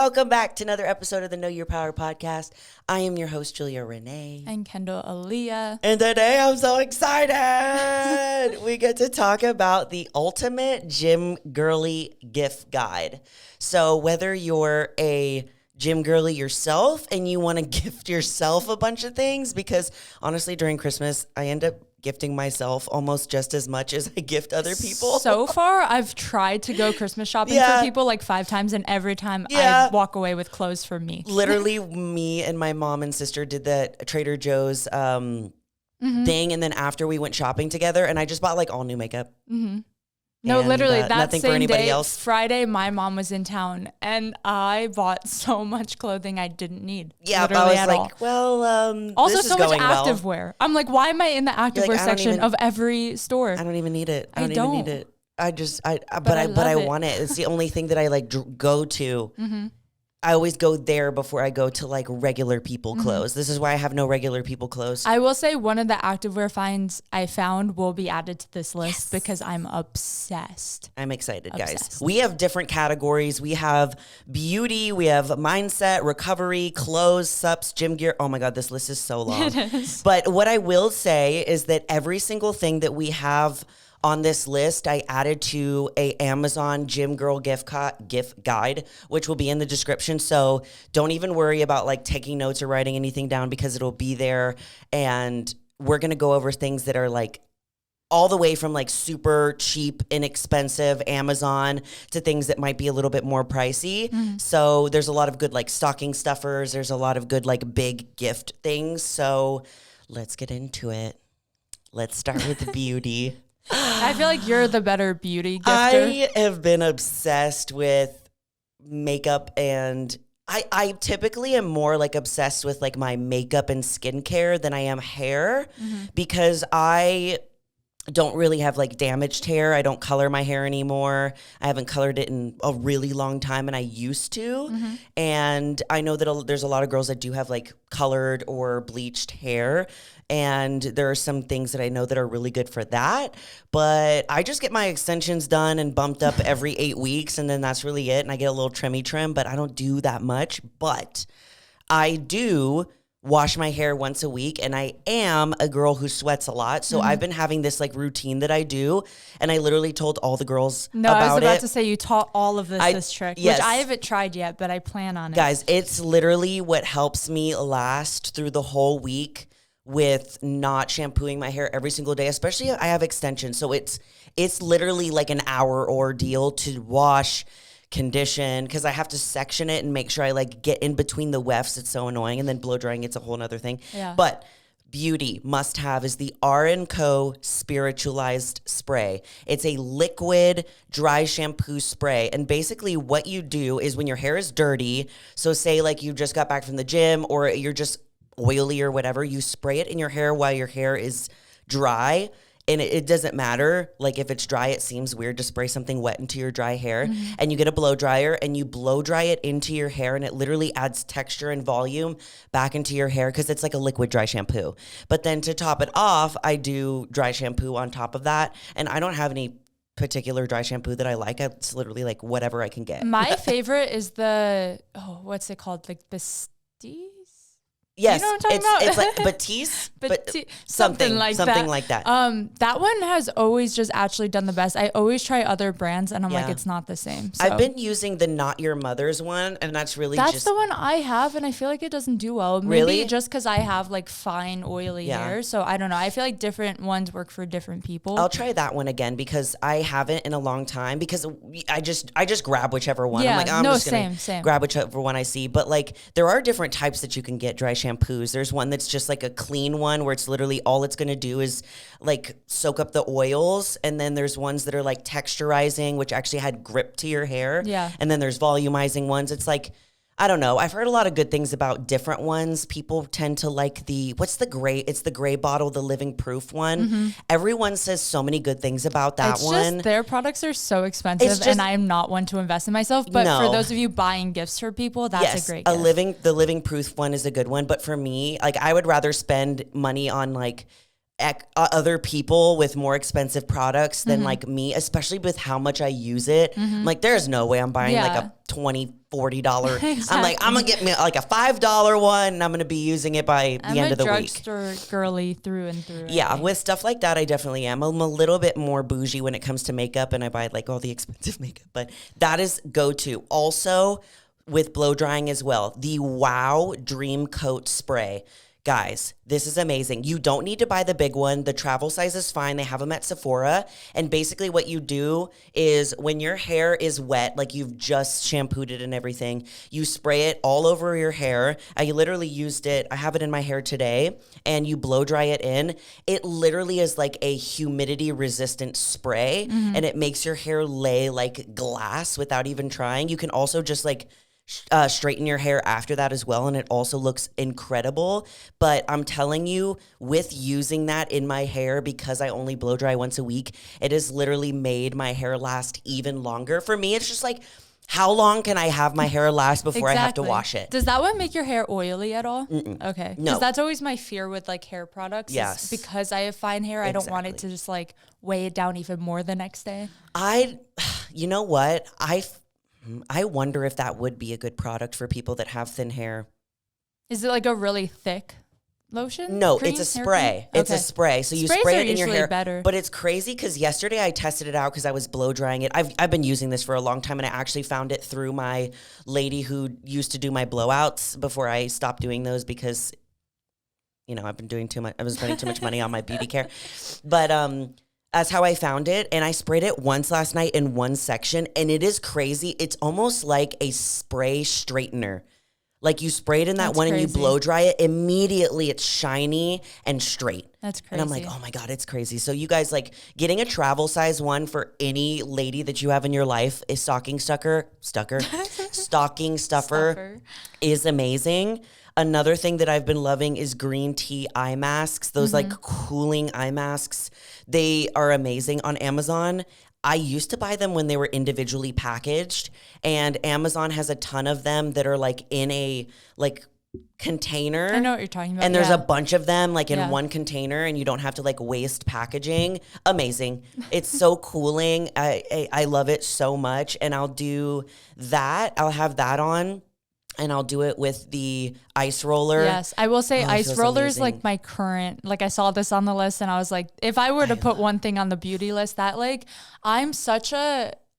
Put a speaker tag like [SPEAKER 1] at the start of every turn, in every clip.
[SPEAKER 1] Welcome back to another episode of the Know Your Power podcast. I am your host, Julia Renee.
[SPEAKER 2] And Kendall Aaliyah.
[SPEAKER 1] And today I'm so excited. We get to talk about the ultimate gym girly gift guide. So whether you're a gym girly yourself and you want to gift yourself a bunch of things, because honestly, during Christmas, I end up gifting myself almost just as much as I gift other people.
[SPEAKER 2] So far, I've tried to go Christmas shopping for people like 5 times, and every time I walk away with clothes for me.
[SPEAKER 1] Literally, me and my mom and sister did that Trader Joe's thing, and then after we went shopping together, and I just bought like all new makeup.
[SPEAKER 2] No, literally, that
[SPEAKER 1] nothing
[SPEAKER 2] same
[SPEAKER 1] for anybody
[SPEAKER 2] day,
[SPEAKER 1] else.
[SPEAKER 2] Friday, my mom was in town, and I bought so much clothing I didn't need.
[SPEAKER 1] Yeah, but
[SPEAKER 2] literally
[SPEAKER 1] I was like, well,
[SPEAKER 2] also
[SPEAKER 1] this is
[SPEAKER 2] so much
[SPEAKER 1] going well.
[SPEAKER 2] activewear. I'm like, why am I in the activewear section of every store?
[SPEAKER 1] I don't even need it.
[SPEAKER 2] I don't
[SPEAKER 1] even need it. But I want it. It's the only thing that I like go to. I always go there before I go to like regular people clothes. This is why I have no regular people clothes.
[SPEAKER 2] I will say one of the activewear finds I found will be added to this list because I'm obsessed.
[SPEAKER 1] I'm excited, guys. We have different categories. We have beauty, we have mindset, recovery, clothes, sups, gym gear. Oh my God, this list is so long.
[SPEAKER 2] It is.
[SPEAKER 1] But what I will say is that every single thing that we have on this list, I added to a Amazon Gym Girl gift guide, which will be in the description. So don't even worry about like taking notes or writing anything down because it'll be there. And we're going to go over things that are like all the way from like super cheap, inexpensive Amazon to things that might be a little bit more pricey. So there's a lot of good like stocking stuffers. There's a lot of good like big gift things. So let's get into it. Let's start with beauty.
[SPEAKER 2] I feel like you're the better beauty gifter.
[SPEAKER 1] I have been obsessed with makeup, and I typically am more like obsessed with like my makeup and skincare than I am hair because I don't really have like damaged hair. I don't color my hair anymore. I haven't colored it in a really long time, and I used to. And I know that there's a lot of girls that do have like colored or bleached hair. And there are some things that I know that are really good for that. But I just get my extensions done and bumped up every 8 weeks. And then that's really it. And I get a little trimmy trim, but I don't do that much. But I do wash my hair once a week, and I am a girl who sweats a lot. So I've been having this like routine that I do, and I literally told all the girls about it.
[SPEAKER 2] No, I was about to say you taught all of this trick,
[SPEAKER 1] yes.
[SPEAKER 2] which I haven't tried yet, but I plan on it.
[SPEAKER 1] Guys, it's literally what helps me last through the whole week with not shampooing my hair every single day, especially I have extensions. So it's literally like an hour ordeal to wash, condition, because I have to section it and make sure I like get in between the wefts. It's so annoying. And then blow drying, it's a whole nother thing.
[SPEAKER 2] Yeah.
[SPEAKER 1] But beauty must have is the R&Co spiritualized spray. It's a liquid dry shampoo spray. And basically what you do is when your hair is dirty, so say like you just got back from the gym or you're just oily or whatever, you spray it in your hair while your hair is dry. And it doesn't matter. Like if it's dry, it seems weird to spray something wet into your dry hair. And you get a blow dryer and you blow dry it into your hair, and it literally adds texture and volume back into your hair because it's like a liquid dry shampoo. But then to top it off, I do dry shampoo on top of that. And I don't have any particular dry shampoo that I like. It's literally like whatever I can get.
[SPEAKER 2] My favorite is what's it called? Like Besties?
[SPEAKER 1] Yes,
[SPEAKER 2] you know what I'm talking
[SPEAKER 1] it's like Batiste,
[SPEAKER 2] something like
[SPEAKER 1] that.
[SPEAKER 2] That one has always just actually done the best. I always try other brands, and I'm like, it's not the same. So.
[SPEAKER 1] I've been using the Not Your Mother's one, and that's the
[SPEAKER 2] one I have, and I feel like it doesn't do well. Maybe really? Just because I have like fine, oily hair, so I don't know. I feel like different ones work for different people.
[SPEAKER 1] I'll try that one again because I haven't in a long time because I just grab whichever one.
[SPEAKER 2] Yeah,
[SPEAKER 1] I'm like, I'm just gonna
[SPEAKER 2] same.
[SPEAKER 1] grab whichever one I see. But like, there are different types that you can get dry shampoos. There's one that's just like a clean one where it's literally all it's going to do is like soak up the oils. And then there's ones that are like texturizing, which actually had grip to your hair.
[SPEAKER 2] Yeah.
[SPEAKER 1] And then there's volumizing ones. It's like, I don't know. I've heard a lot of good things about different ones. People tend to like it's the gray bottle, the living proof one. Everyone says so many good things about that one.
[SPEAKER 2] Just their products are so expensive, and I am not one to invest in myself. But for those of you buying gifts for people, that's a great gift.
[SPEAKER 1] The living proof one is a good one. But for me, like I would rather spend money on like other people with more expensive products than like me, especially with how much I use it. I'm like, there's no way I'm buying like a $20, $40. Exactly. I'm like, I'm gonna get me like a $5 one, and I'm gonna be using it by the end of the week. I'm a
[SPEAKER 2] drugstore girly through and through.
[SPEAKER 1] Yeah, with stuff like that, I definitely am. I'm a little bit more bougie when it comes to makeup, and I buy like all the expensive makeup, but that is go-to. Also, with blow drying as well, the Wow Dream Coat Spray. Guys, this is amazing. You don't need to buy the big one. The travel size is fine. They have them at Sephora. And basically what you do is when your hair is wet, like you've just shampooed it and everything, you spray it all over your hair. I literally used it. I have it in my hair today, and you blow dry it in. It literally is like a humidity resistant spray, and it makes your hair lay like glass without even trying. You can also just like straighten your hair after that as well, and it also looks incredible. But I'm telling you, with using that in my hair, because I only blow dry once a week, it has literally made my hair last even longer. For me, it's just like, how long can I have my hair last before I have to wash it?
[SPEAKER 2] Does that one make your hair oily at all? Okay.
[SPEAKER 1] No.
[SPEAKER 2] Because that's always my fear with like hair products.
[SPEAKER 1] Yes.
[SPEAKER 2] Because I have fine hair, I don't want it to just like weigh it down even more the next day.
[SPEAKER 1] You know what? I wonder if that would be a good product for people that have thin hair.
[SPEAKER 2] Is it like a really thick lotion?
[SPEAKER 1] No,
[SPEAKER 2] cream?
[SPEAKER 1] It's a spray. It's a spray. So you spray it in your hair.
[SPEAKER 2] Better.
[SPEAKER 1] But it's crazy because yesterday I tested it out because I was blow drying it. I've been using this for a long time, and I actually found it through my lady who used to do my blowouts before I stopped doing those because, you know, I've been doing too much. I was spending too much money on my beauty care. But that's how I found it. And I sprayed it once last night in one section, and it is crazy. It's almost like a spray straightener. Like you spray it in that one and you blow dry it, immediately it's shiny and straight.
[SPEAKER 2] That's crazy.
[SPEAKER 1] And I'm like, oh my God, it's crazy. So you guys, like, getting a travel size one for any lady that you have in your life is stocking stuffer is amazing. Another thing that I've been loving is green tea eye masks. Those like cooling eye masks. They are amazing on Amazon. I used to buy them when they were individually packaged, and Amazon has a ton of them that are like in a like container.
[SPEAKER 2] I know what you're talking about.
[SPEAKER 1] And there's a bunch of them like in one container, and you don't have to like waste packaging. Amazing. It's so cooling. I love it so much. And I'll do that. I'll have that on. And I'll do it with the ice roller.
[SPEAKER 2] Yes, I will say ice roller is like my current, like I saw this on the list and I was like, if I were to put one thing on the beauty list, that like,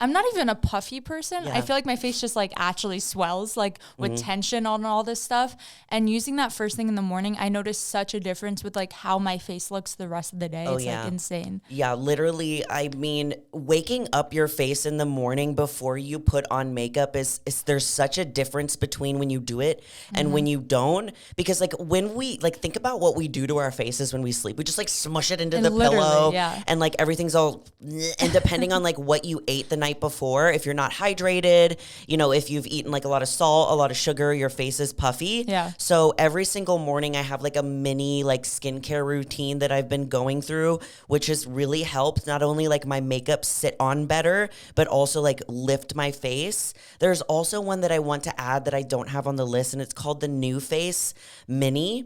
[SPEAKER 2] I'm not even a puffy person. I feel like my face just like actually swells like with tension on all this stuff. And using that first thing in the morning, I noticed such a difference with like how my face looks the rest of the day. It's like insane. Yeah,
[SPEAKER 1] literally. I mean, waking up your face in the morning before you put on makeup is there's such a difference between when you do it and when you don't. Because like when we like think about what we do to our faces when we sleep, we just like smush it into the pillow and like everything's all, and depending on like what you ate the night before, if you're not hydrated, you know, if you've eaten like a lot of salt, a lot of sugar, your face is puffy.
[SPEAKER 2] Yeah.
[SPEAKER 1] So every single morning I have like a mini like skincare routine that I've been going through, which has really helped not only like my makeup sit on better, but also like lift my face. There's also one that I want to add that I don't have on the list, and it's called the New Face Mini.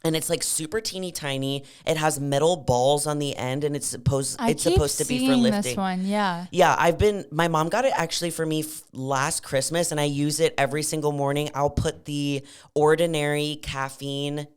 [SPEAKER 1] And it's like super teeny tiny. It has metal balls on the end, and it's supposed to be for lifting.
[SPEAKER 2] This one, yeah.
[SPEAKER 1] Yeah, my mom got it actually for me last Christmas, and I use it every single morning. I'll put the ordinary caffeine.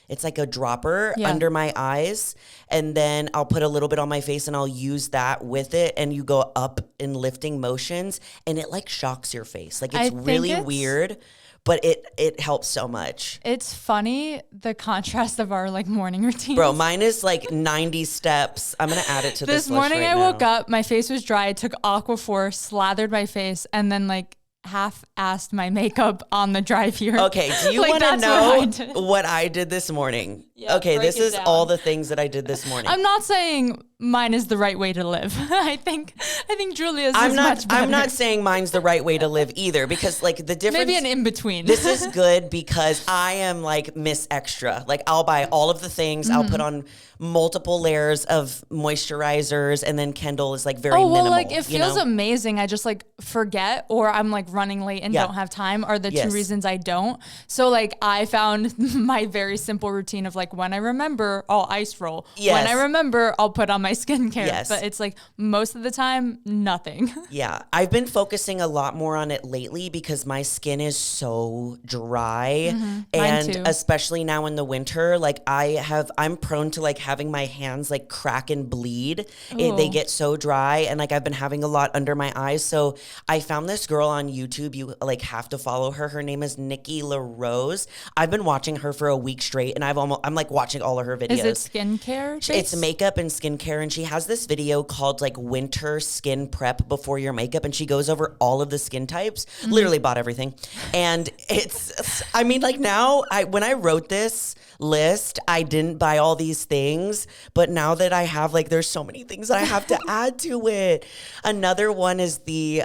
[SPEAKER 1] It's like a dropper under my eyes, and then I'll put a little bit on my face, and I'll use that with it, and you go up in lifting motions, and it like shocks your face. Like it's really weird. But it helps so much.
[SPEAKER 2] It's funny, the contrast of our like morning routines.
[SPEAKER 1] Bro, mine is like 90 steps. I'm going to add it to this list
[SPEAKER 2] morning
[SPEAKER 1] right
[SPEAKER 2] I
[SPEAKER 1] now.
[SPEAKER 2] woke up, my face was dry. I took Aquaphor, slathered my face, and then like half-assed my makeup on the drive here.
[SPEAKER 1] Okay, do you
[SPEAKER 2] like,
[SPEAKER 1] want to know what I did this morning?
[SPEAKER 2] Yeah,
[SPEAKER 1] okay, this is all the things that I did this morning.
[SPEAKER 2] I'm not saying mine is the right way to live. I think Julia's is much better.
[SPEAKER 1] I'm not saying mine's the right way to live either, because like the difference.
[SPEAKER 2] Maybe an in-between.
[SPEAKER 1] This is good because I am like Miss Extra. Like I'll buy all of the things. I'll put on multiple layers of moisturizers, and then Kendall is like very minimal.
[SPEAKER 2] Like it feels amazing. I just like forget, or I'm like running late and don't have time, are the two reasons I don't. So like I found my very simple routine of like like when I remember, I'll ice roll.
[SPEAKER 1] Yes.
[SPEAKER 2] When I remember, I'll put on my skincare.
[SPEAKER 1] Yes.
[SPEAKER 2] But it's like most of the time, nothing.
[SPEAKER 1] Yeah. I've been focusing a lot more on it lately because my skin is so dry. And
[SPEAKER 2] Mine too.
[SPEAKER 1] especially now in the winter, like I'm prone to like having my hands like crack and bleed. They get so dry, and like I've been having a lot under my eyes. So I found this girl on YouTube. You like have to follow her. Her name is Nikki LaRose. I've been watching her for a week straight, and I'm like watching all of her videos.
[SPEAKER 2] Is it skincare based?
[SPEAKER 1] It's makeup and skincare, and she has this video called like winter skin prep before your makeup, and she goes over all of the skin types. Literally bought everything. And I mean, like now when I wrote this list, I didn't buy all these things, but now that I have, like, there's so many things that I have to add to it. Another one is the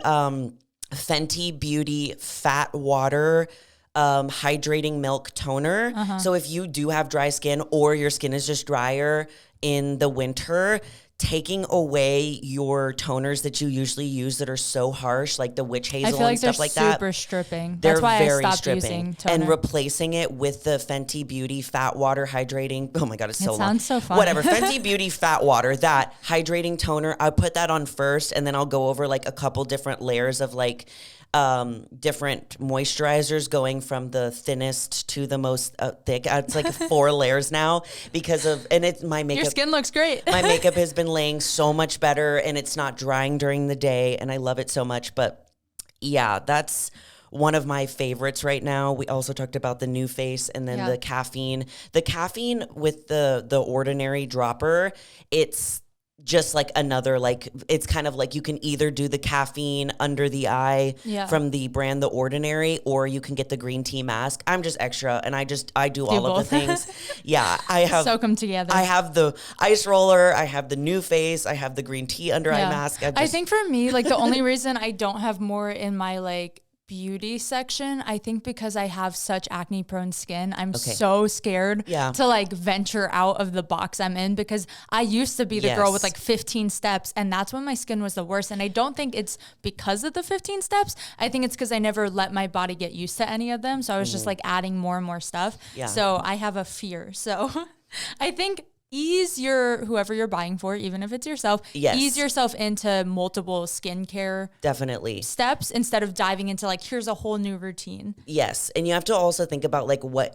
[SPEAKER 1] Fenty Beauty Fat Water hydrating milk toner. So if you do have dry skin or your skin is just drier in the winter, taking away your toners that you usually use that are so harsh, like the witch hazel and stuff like that.
[SPEAKER 2] I feel like they're super stripping.
[SPEAKER 1] They're
[SPEAKER 2] That's why
[SPEAKER 1] very
[SPEAKER 2] I stopped
[SPEAKER 1] stripping.
[SPEAKER 2] using toner.
[SPEAKER 1] And replacing it with the Fenty Beauty Fat Water hydrating. Oh my God, it's so long.
[SPEAKER 2] It sounds so fun.
[SPEAKER 1] Whatever. Fenty Beauty Fat Water, that hydrating toner. I put that on first, and then I'll go over like a couple different layers of like different moisturizers, going from the thinnest to the most thick. It's like 4 layers now because of, and it's my makeup.
[SPEAKER 2] Your skin looks great.
[SPEAKER 1] My makeup has been laying so much better, and it's not drying during the day, and I love it so much. But yeah, that's one of my favorites right now. We also talked about the New Face, and then the caffeine. The caffeine with the Ordinary dropper, it's just like another, like, it's kind of like you can either do the caffeine under the eye from the brand The Ordinary, or you can get the green tea mask. I'm just extra, and I do all of the things. Yeah, I have
[SPEAKER 2] soak them together.
[SPEAKER 1] I have the ice roller, I have the New Face, I have the green tea under eye mask.
[SPEAKER 2] I think for me, like, the only reason I don't have more in my like beauty section, I think because I have such acne prone skin, I'm so scared to like venture out of the box I'm in, because I used to be the girl with like 15 steps, and that's when my skin was the worst. And I don't think it's because of the 15 steps. I think it's because I never let my body get used to any of them. So I was just like adding more and more stuff. So I have a fear. So I think whoever you're buying for, even if it's yourself, ease yourself into multiple skincare steps instead of diving into like, here's a whole new routine.
[SPEAKER 1] Yes. And you have to also think about like what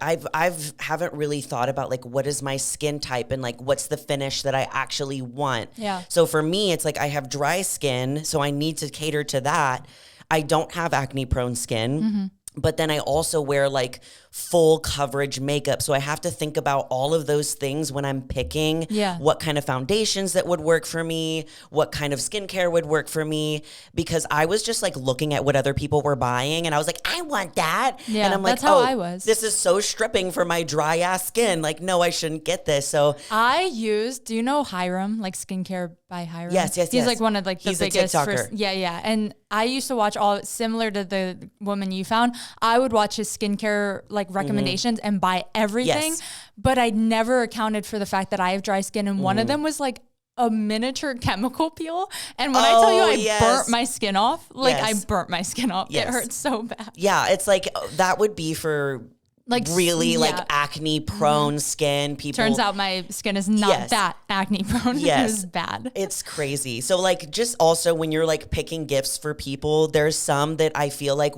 [SPEAKER 1] haven't really thought about, like, what is my skin type and like what's the finish that I actually want. So for me, it's like I have dry skin, so I need to cater to that. I don't have acne prone skin. But then I also wear like full coverage makeup. So I have to think about all of those things when I'm picking what kind of foundations that would work for me, what kind of skincare would work for me, because I was just like looking at what other people were buying, and I was like, I want that.
[SPEAKER 2] Yeah,
[SPEAKER 1] and I'm like,
[SPEAKER 2] that's how I was.
[SPEAKER 1] This is so stripping for my dry ass skin. Like, no, I shouldn't get this. So do you know Hiram, like Skincare by Hiram?
[SPEAKER 2] Yes. He's like one of like the
[SPEAKER 1] He's
[SPEAKER 2] biggest.
[SPEAKER 1] a TikToker.
[SPEAKER 2] And I used to watch all similar to the woman you found. I would watch his skincare like recommendations and buy everything, but I never accounted for the fact that I have dry skin, and one of them was like a miniature chemical peel. And when I tell you I burnt my skin off, like I burnt my skin off. It hurts so bad. Yeah,
[SPEAKER 1] it's like that would be for like really like acne prone skin people.
[SPEAKER 2] Turns out my skin is not that acne prone. It was bad.
[SPEAKER 1] It's crazy. So like, just also when you're like picking gifts for people, there's some that I feel like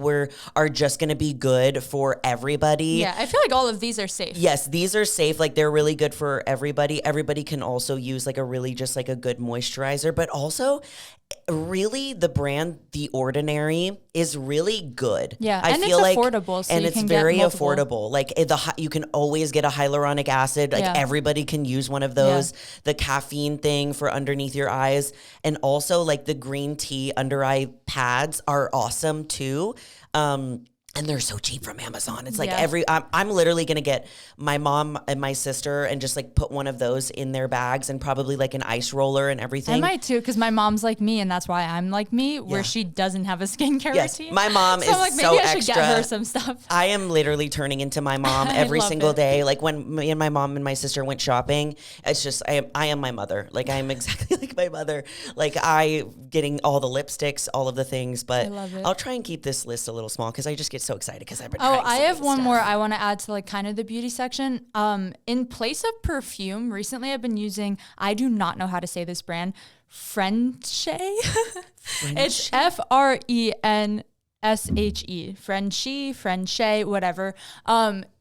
[SPEAKER 1] are just going to be good for everybody.
[SPEAKER 2] Yeah, I feel like all of these are safe.
[SPEAKER 1] Yes, these are safe. Like, they're really good for everybody. Everybody can also use like a really just like a good moisturizer, but also really the brand The Ordinary is really good.
[SPEAKER 2] Yeah, and it's affordable, so
[SPEAKER 1] and
[SPEAKER 2] you
[SPEAKER 1] it's
[SPEAKER 2] can
[SPEAKER 1] very
[SPEAKER 2] get multiple.
[SPEAKER 1] affordable. Like you can always get a hyaluronic acid. Like everybody can use one of those. The caffeine thing for underneath your eyes, and also like the green tea under eye pads are awesome too. And they're so cheap from Amazon. It's like I'm literally going to get my mom and my sister and just like put one of those in their bags, and probably like an ice roller and everything.
[SPEAKER 2] I might too, because my mom's like me, and that's why I'm like me, where she doesn't have a skincare routine.
[SPEAKER 1] My mom is
[SPEAKER 2] like, maybe
[SPEAKER 1] so
[SPEAKER 2] I should
[SPEAKER 1] extra.
[SPEAKER 2] get her some stuff.
[SPEAKER 1] I am literally turning into my mom every single day. Like, when me and my mom and my sister went shopping, it's just, I am my mother. Like, I am exactly like my mother. Like, getting all the lipsticks, all of the things, but
[SPEAKER 2] I love it.
[SPEAKER 1] I'll try and keep this list a little small, because I just get so excited because I've been
[SPEAKER 2] I have one more I want to add to like kind of the beauty section. In place of perfume, recently I've been using, I do not know how to say this brand, Frenchy. It's Frenshe. Frenchy, whatever.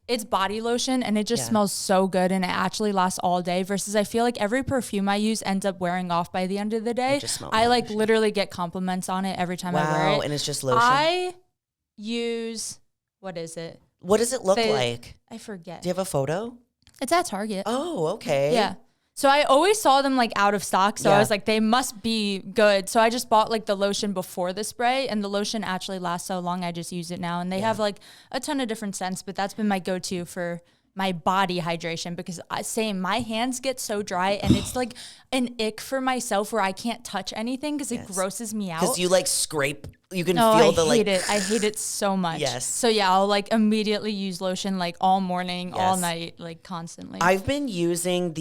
[SPEAKER 2] It's body lotion and it just smells so good and it actually lasts all day versus I feel like every perfume I use ends up wearing off by the end of the day. I like literally get compliments on it every time I wear it.
[SPEAKER 1] And it's just lotion.
[SPEAKER 2] I use, what is it?
[SPEAKER 1] What does it look like?
[SPEAKER 2] I forget.
[SPEAKER 1] Do you have a photo?
[SPEAKER 2] It's at Target.
[SPEAKER 1] Oh, okay.
[SPEAKER 2] Yeah. So I always saw them like out of stock. So I was like, they must be good. So I just bought like the lotion before the spray and the lotion actually lasts so long. I just use it now. And they have like a ton of different scents, but that's been my go-to for my body hydration because my hands get so dry and it's like an ick for myself where I can't touch anything because it grosses me out.
[SPEAKER 1] Because you like scrape, you can feel the like.
[SPEAKER 2] I hate it so much.
[SPEAKER 1] Yes.
[SPEAKER 2] So yeah, I'll like immediately use lotion like all morning, all night, like constantly.
[SPEAKER 1] I've been using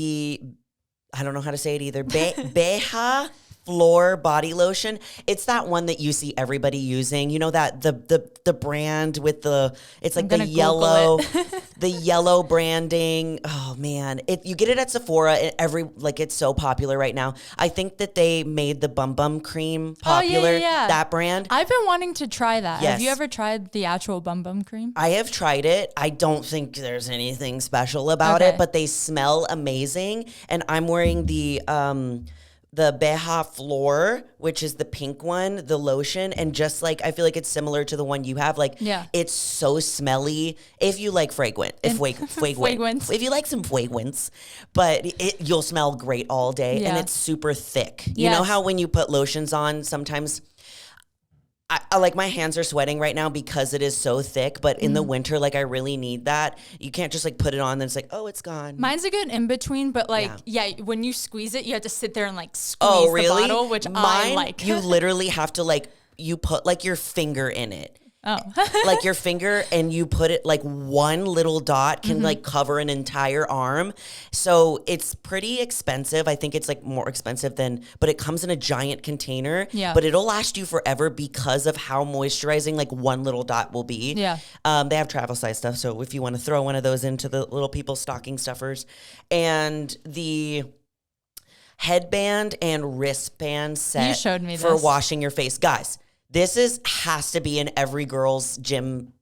[SPEAKER 1] I don't know how to say it either. Beha Floor body lotion. It's that one that you see everybody using. You know that the brand with it's like the yellow, the yellow branding. Oh man, you get it at Sephora. It's so popular right now. I think that they made the Bum Bum Cream popular.
[SPEAKER 2] Yeah.
[SPEAKER 1] That brand.
[SPEAKER 2] I've been wanting to try that.
[SPEAKER 1] Yes.
[SPEAKER 2] Have you ever tried the actual Bum Bum Cream?
[SPEAKER 1] I have tried it. I don't think there's anything special about it, but they smell amazing. And I'm wearing the Beha Floor, which is the pink one, the lotion, and just like I feel like it's similar to the one you have. Like, it's so smelly. If you like fragrance, if you like some fragrance, but you'll smell great all day, and it's super thick. You know how when you put lotions on, sometimes. I like my hands are sweating right now because it is so thick, but in the winter, like I really need that. You can't just like put it on and it's like, oh, it's gone.
[SPEAKER 2] Mine's a good in between, but like, when you squeeze it, you have to sit there and like squeeze the bottle, which I like.
[SPEAKER 1] You literally have to like, you put like your finger in it.
[SPEAKER 2] Oh.
[SPEAKER 1] Like your finger and you put it like one little dot can like cover an entire arm. So it's pretty expensive. I think it's like more expensive but it comes in a giant container.
[SPEAKER 2] Yeah.
[SPEAKER 1] But it'll last you forever because of how moisturizing like one little dot will be.
[SPEAKER 2] Yeah.
[SPEAKER 1] They have travel size stuff. So if you want to throw one of those into the little people's stocking stuffers. And the headband and wristband set
[SPEAKER 2] you showed me
[SPEAKER 1] for washing your face. Guys, this has to be in every girl's gym,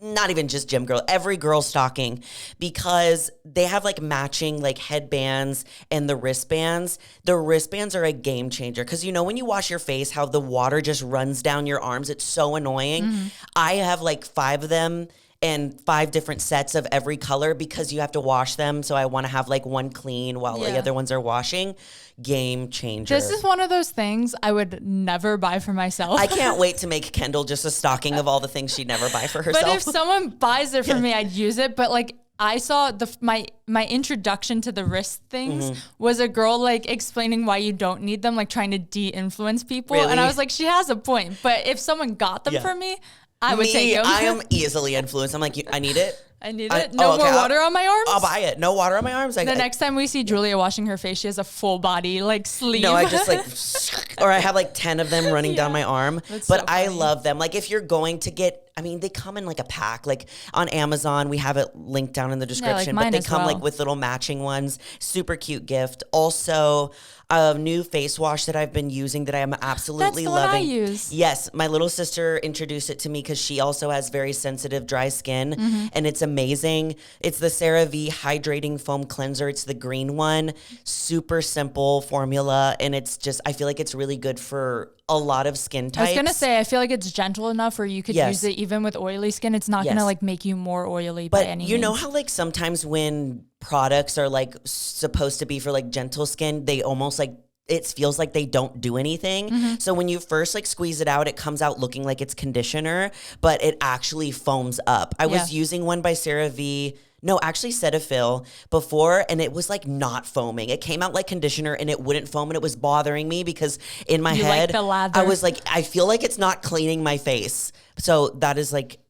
[SPEAKER 1] not even just gym girl, every girl's stocking, because they have like matching like headbands and the wristbands. The wristbands are a game changer because you know when you wash your face, how the water just runs down your arms. It's so annoying. I have like 5 of them and 5 different sets of every color because you have to wash them. So I want to have like one clean while the other ones are washing. Game changer.
[SPEAKER 2] This is one of those things I would never buy for myself.
[SPEAKER 1] I can't wait to make Kendall just a stocking of all the things she'd never buy for herself.
[SPEAKER 2] But if someone buys it for me, I'd use it. But like I saw my introduction to the wrist things was a girl like explaining why you don't need them, like trying to de-influence people.
[SPEAKER 1] Really?
[SPEAKER 2] And I was like, she has a point. But if someone got them for me, I would take them.
[SPEAKER 1] I am easily influenced. I'm like, I need it.
[SPEAKER 2] I need it. No more water on my arms?
[SPEAKER 1] I'll buy it. No water on my arms.
[SPEAKER 2] Like, next time we see Julia washing her face, she has a full body like sleeve.
[SPEAKER 1] No, I just like, or I have like 10 of them running down my arm.
[SPEAKER 2] That's
[SPEAKER 1] but
[SPEAKER 2] so
[SPEAKER 1] I
[SPEAKER 2] funny.
[SPEAKER 1] love them. Like if you're going to get, I mean, they come in like a pack. Like on Amazon, we have it linked down in the description.
[SPEAKER 2] mine
[SPEAKER 1] but they
[SPEAKER 2] as
[SPEAKER 1] come
[SPEAKER 2] well.
[SPEAKER 1] like with little matching ones. Super cute gift. Also, a new face wash that I've been using that I am absolutely
[SPEAKER 2] That's the
[SPEAKER 1] loving.
[SPEAKER 2] one I use.
[SPEAKER 1] Yes, my little sister introduced it to me because she also has very sensitive dry skin, and it's amazing. It's the CeraVe Hydrating Foam Cleanser. It's the green one. Super simple formula, and it's just, I feel like it's really good for a lot of skin types.
[SPEAKER 2] I was going to say, I feel like it's gentle enough where you could use it even with oily skin. It's not going to like make you more oily by any means.
[SPEAKER 1] You know how like sometimes when products are like supposed to be for like gentle skin, they almost like, it feels like they don't do anything. So when you first like squeeze it out, it comes out looking like it's conditioner, but it actually foams up. I was using one by CeraVe. No, actually Cetaphil before, and it was like not foaming. It came out like conditioner and it wouldn't foam, and it was bothering me because in my head,
[SPEAKER 2] like the lather.
[SPEAKER 1] I was like, I feel like it's not cleaning my face. So that is like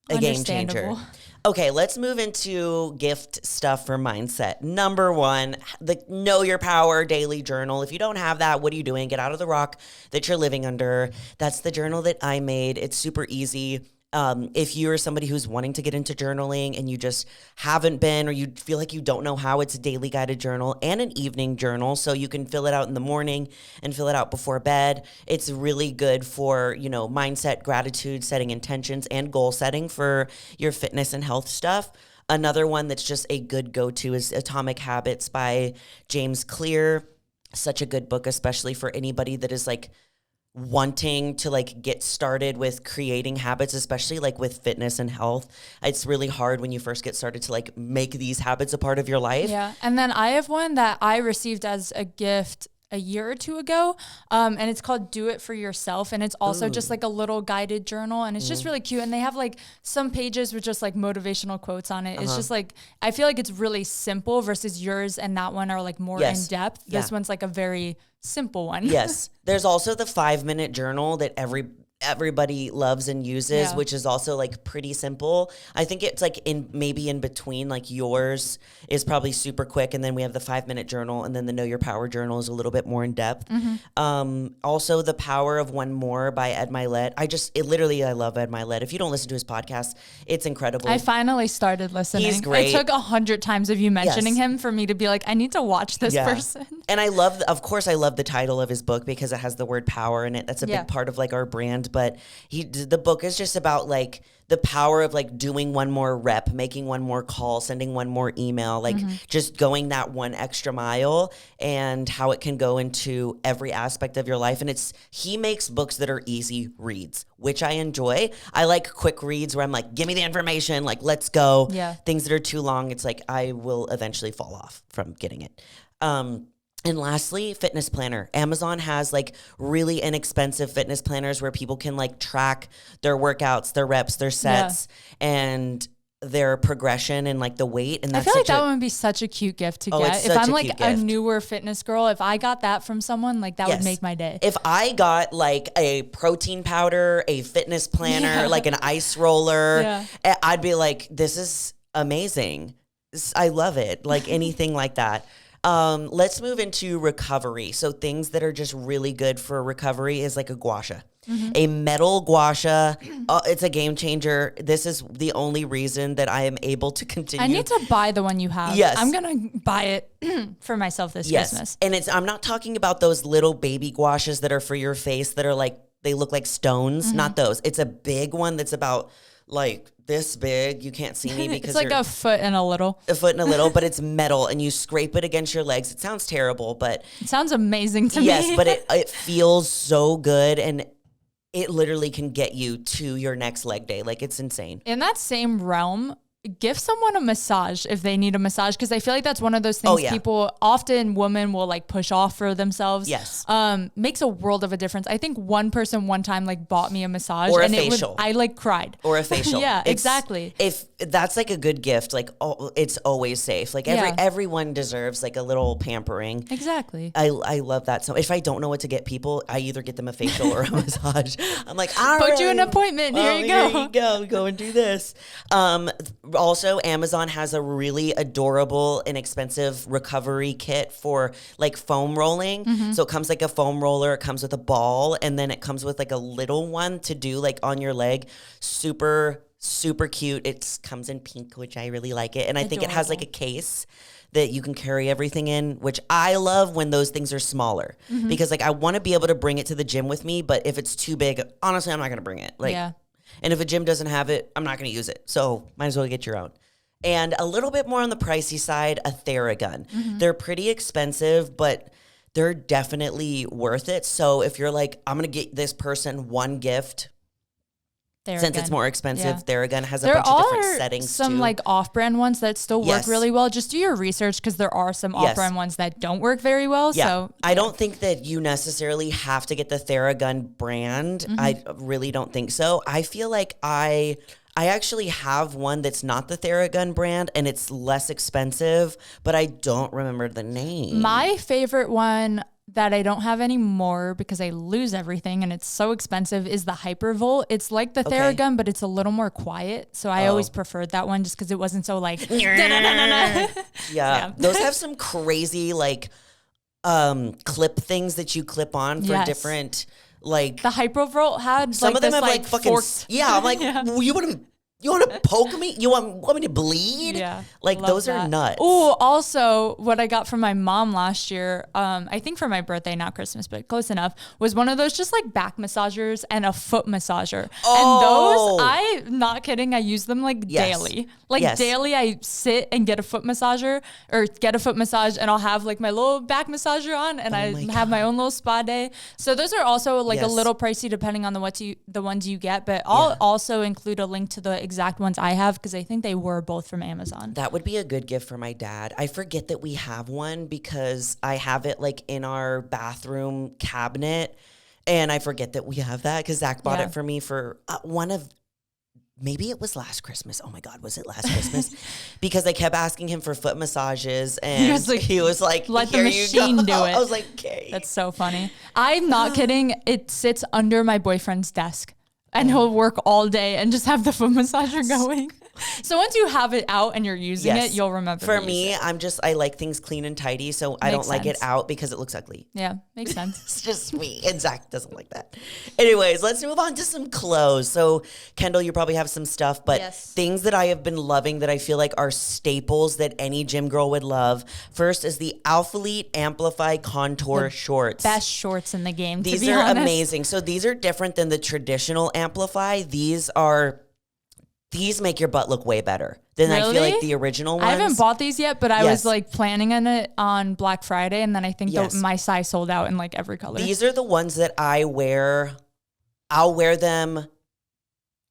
[SPEAKER 1] a game changer. Okay, let's move into gift stuff for mindset. Number 1, the Know Your Power daily journal. If you don't have that, what are you doing? Get out of the rock that you're living under. That's the journal that I made. It's super easy. If you're somebody who's wanting to get into journaling and you just haven't been, or you feel like you don't know how, it's a daily guided journal and an evening journal. So you can fill it out in the morning and fill it out before bed. It's really good for, mindset, gratitude, setting intentions, and goal setting for your fitness and health stuff. Another one that's just a good go-to is Atomic Habits by James Clear. Such a good book, especially for anybody that is like wanting to like get started with creating habits, especially like with fitness and health. It's really hard when you first get started to like make these habits a part of your life.
[SPEAKER 2] Yeah. And then I have one that I received as a gift a year or two ago. And it's called Do It For Yourself. And it's also just like a little guided journal. And it's just really cute. And they have like some pages with just like motivational quotes on it. It's just like, I feel like it's really simple versus yours and that one are like more in depth. This one's like a very simple one.
[SPEAKER 1] Yes. There's also the 5-minute journal that everybody loves and uses, which is also like pretty simple. I think it's like maybe in between, like yours is probably super quick. And then we have the 5-minute journal, and then the Know Your Power journal is a little bit more in depth. Also The Power of One More by Ed Milet. I love Ed Milet. If you don't listen to his podcast, it's incredible.
[SPEAKER 2] I finally started listening.
[SPEAKER 1] He's great.
[SPEAKER 2] It took 100 times of you mentioning him for me to be like, I need to watch this person.
[SPEAKER 1] And I love the title of his book because it has the word power in it. That's a big part of like our brand. But the book is just about like the power of like doing one more rep, making one more call, sending one more email, like just going that one extra mile, and how it can go into every aspect of your life. And he makes books that are easy reads, which I enjoy. I like quick reads where I'm like, give me the information, like let's go.
[SPEAKER 2] Yeah.
[SPEAKER 1] Things that are too long, it's like I will eventually fall off from getting it. And lastly, fitness planner. Amazon has like really inexpensive fitness planners where people can like track their workouts, their reps, their sets, and their progression and like the weight. And
[SPEAKER 2] I feel like that would be such a cute gift to get. If I'm like a newer fitness girl, if I got that from someone, like that would make my day.
[SPEAKER 1] If I got like a protein powder, a fitness planner, like an ice roller, I'd be like, this is amazing. I love it. Like anything like that. Let's move into recovery. So things that are just really good for recovery is like a gua sha. A metal gua sha. It's a game changer. This is the only reason that I am able to continue.
[SPEAKER 2] I need to buy the one you have.
[SPEAKER 1] Yes.
[SPEAKER 2] I'm going to buy it for myself this Christmas.
[SPEAKER 1] And I'm not talking about those little baby gua shas that are for your face that are like, they look like stones. Not those. It's a big one that's about like this big. You can't see me because
[SPEAKER 2] it's like a foot and a little.
[SPEAKER 1] But it's metal, and you scrape it against your legs. It sounds terrible, but
[SPEAKER 2] it sounds amazing to me.
[SPEAKER 1] Yes, but it feels so good, and it literally can get you to your next leg day. Like, it's insane.
[SPEAKER 2] In that same realm, give someone a massage if they need a massage, because I feel like that's one of those things people, often women will like push off for themselves.
[SPEAKER 1] Yes.
[SPEAKER 2] Makes a world of a difference. I think one person one time like bought me a massage
[SPEAKER 1] or a facial.
[SPEAKER 2] I like cried.
[SPEAKER 1] Or a facial.
[SPEAKER 2] Exactly.
[SPEAKER 1] If that's like a good gift, like it's always safe. Like everyone deserves like a little pampering.
[SPEAKER 2] Exactly.
[SPEAKER 1] I love that. So if I don't know what to get people, I either get them a facial or a massage. I'm like, all right,
[SPEAKER 2] book you an appointment. Here you go.
[SPEAKER 1] Here you go. Go and do this. Also, Amazon has a really adorable, inexpensive recovery kit for like foam rolling. So it comes like a foam roller, it comes with a ball, and then it comes with like a little one to do like on your leg. Super, super cute. It comes in pink, which I really like it. And I think it has like a case that you can carry everything in, which I love when those things are smaller because like I want to be able to bring it to the gym with me, but if it's too big, honestly, I'm not going to bring it. Like, and if a gym doesn't have it, I'm not going to use it. So might as well get your own. And a little bit more on the pricey side, a Theragun. They're pretty expensive, but they're definitely worth it. So if you're like, I'm going to get this person one gift, since it's more expensive, Theragun has a bunch of different settings too.
[SPEAKER 2] There are some like off-brand ones that still work really well. Just do your research because there are some off-brand ones that don't work very well.
[SPEAKER 1] Yeah.
[SPEAKER 2] So
[SPEAKER 1] I don't think that you necessarily have to get the Theragun brand. I really don't think so. I feel like I actually have one that's not the Theragun brand, and it's less expensive, but I don't remember the name.
[SPEAKER 2] My favorite one that I don't have anymore because I lose everything and it's so expensive is the Hypervolt. It's like the Theragun, but it's a little more quiet. So I always preferred that one just because it wasn't so like...
[SPEAKER 1] Yeah. Those have some crazy like clip things that you clip on for different... Like
[SPEAKER 2] the Hypervolt had
[SPEAKER 1] some
[SPEAKER 2] like
[SPEAKER 1] of them
[SPEAKER 2] this,
[SPEAKER 1] have like fucking
[SPEAKER 2] forked.
[SPEAKER 1] yeah. I'm like, well, you want to poke me? You want me to bleed?
[SPEAKER 2] Yeah,
[SPEAKER 1] like those are nuts.
[SPEAKER 2] Oh, also what I got from my mom last year, I think for my birthday, not Christmas, but close enough, was one of those just like back massagers and a foot massager.
[SPEAKER 1] Oh.
[SPEAKER 2] And those, I'm not kidding, I use them like daily. Like daily, I sit and get a foot massager or get a foot massage, and I'll have like my little back massager on, and I have my own little spa day. So those are also like a little pricey depending on the ones you get, but I'll also include a link to the exact ones I have because I think they were both from Amazon.
[SPEAKER 1] That would be a good gift for my dad. I forget that we have one because I have it like in our bathroom cabinet, and I forget that we have that because Zach bought it for me for maybe it was last Christmas. Oh my God, was it last Christmas? Because I kept asking him for foot massages, and he was like
[SPEAKER 2] let the machine do it.
[SPEAKER 1] I was like, okay.
[SPEAKER 2] That's so funny. I'm not kidding. It sits under my boyfriend's desk. And he'll work all day and just have the foot massager going. So once you have it out and you're using it, you'll remember.
[SPEAKER 1] For me, I like things clean and tidy, so I don't like it out because it looks ugly.
[SPEAKER 2] Yeah, makes sense.
[SPEAKER 1] It's just me. And Zach doesn't like that. Anyways, let's move on to some clothes. So Kendall, you probably have some stuff, but things that I have been loving that I feel like are staples that any gym girl would love. First is the Alphalete Amplify Contour shorts.
[SPEAKER 2] Best shorts in the game.
[SPEAKER 1] These are amazing. So these are different than the traditional Amplify. These make your butt look way better than I feel like the original ones.
[SPEAKER 2] I haven't bought these yet, but I was like planning on it on Black Friday, and then I think my size sold out in like every color.
[SPEAKER 1] These are the ones that I wear. I'll wear them.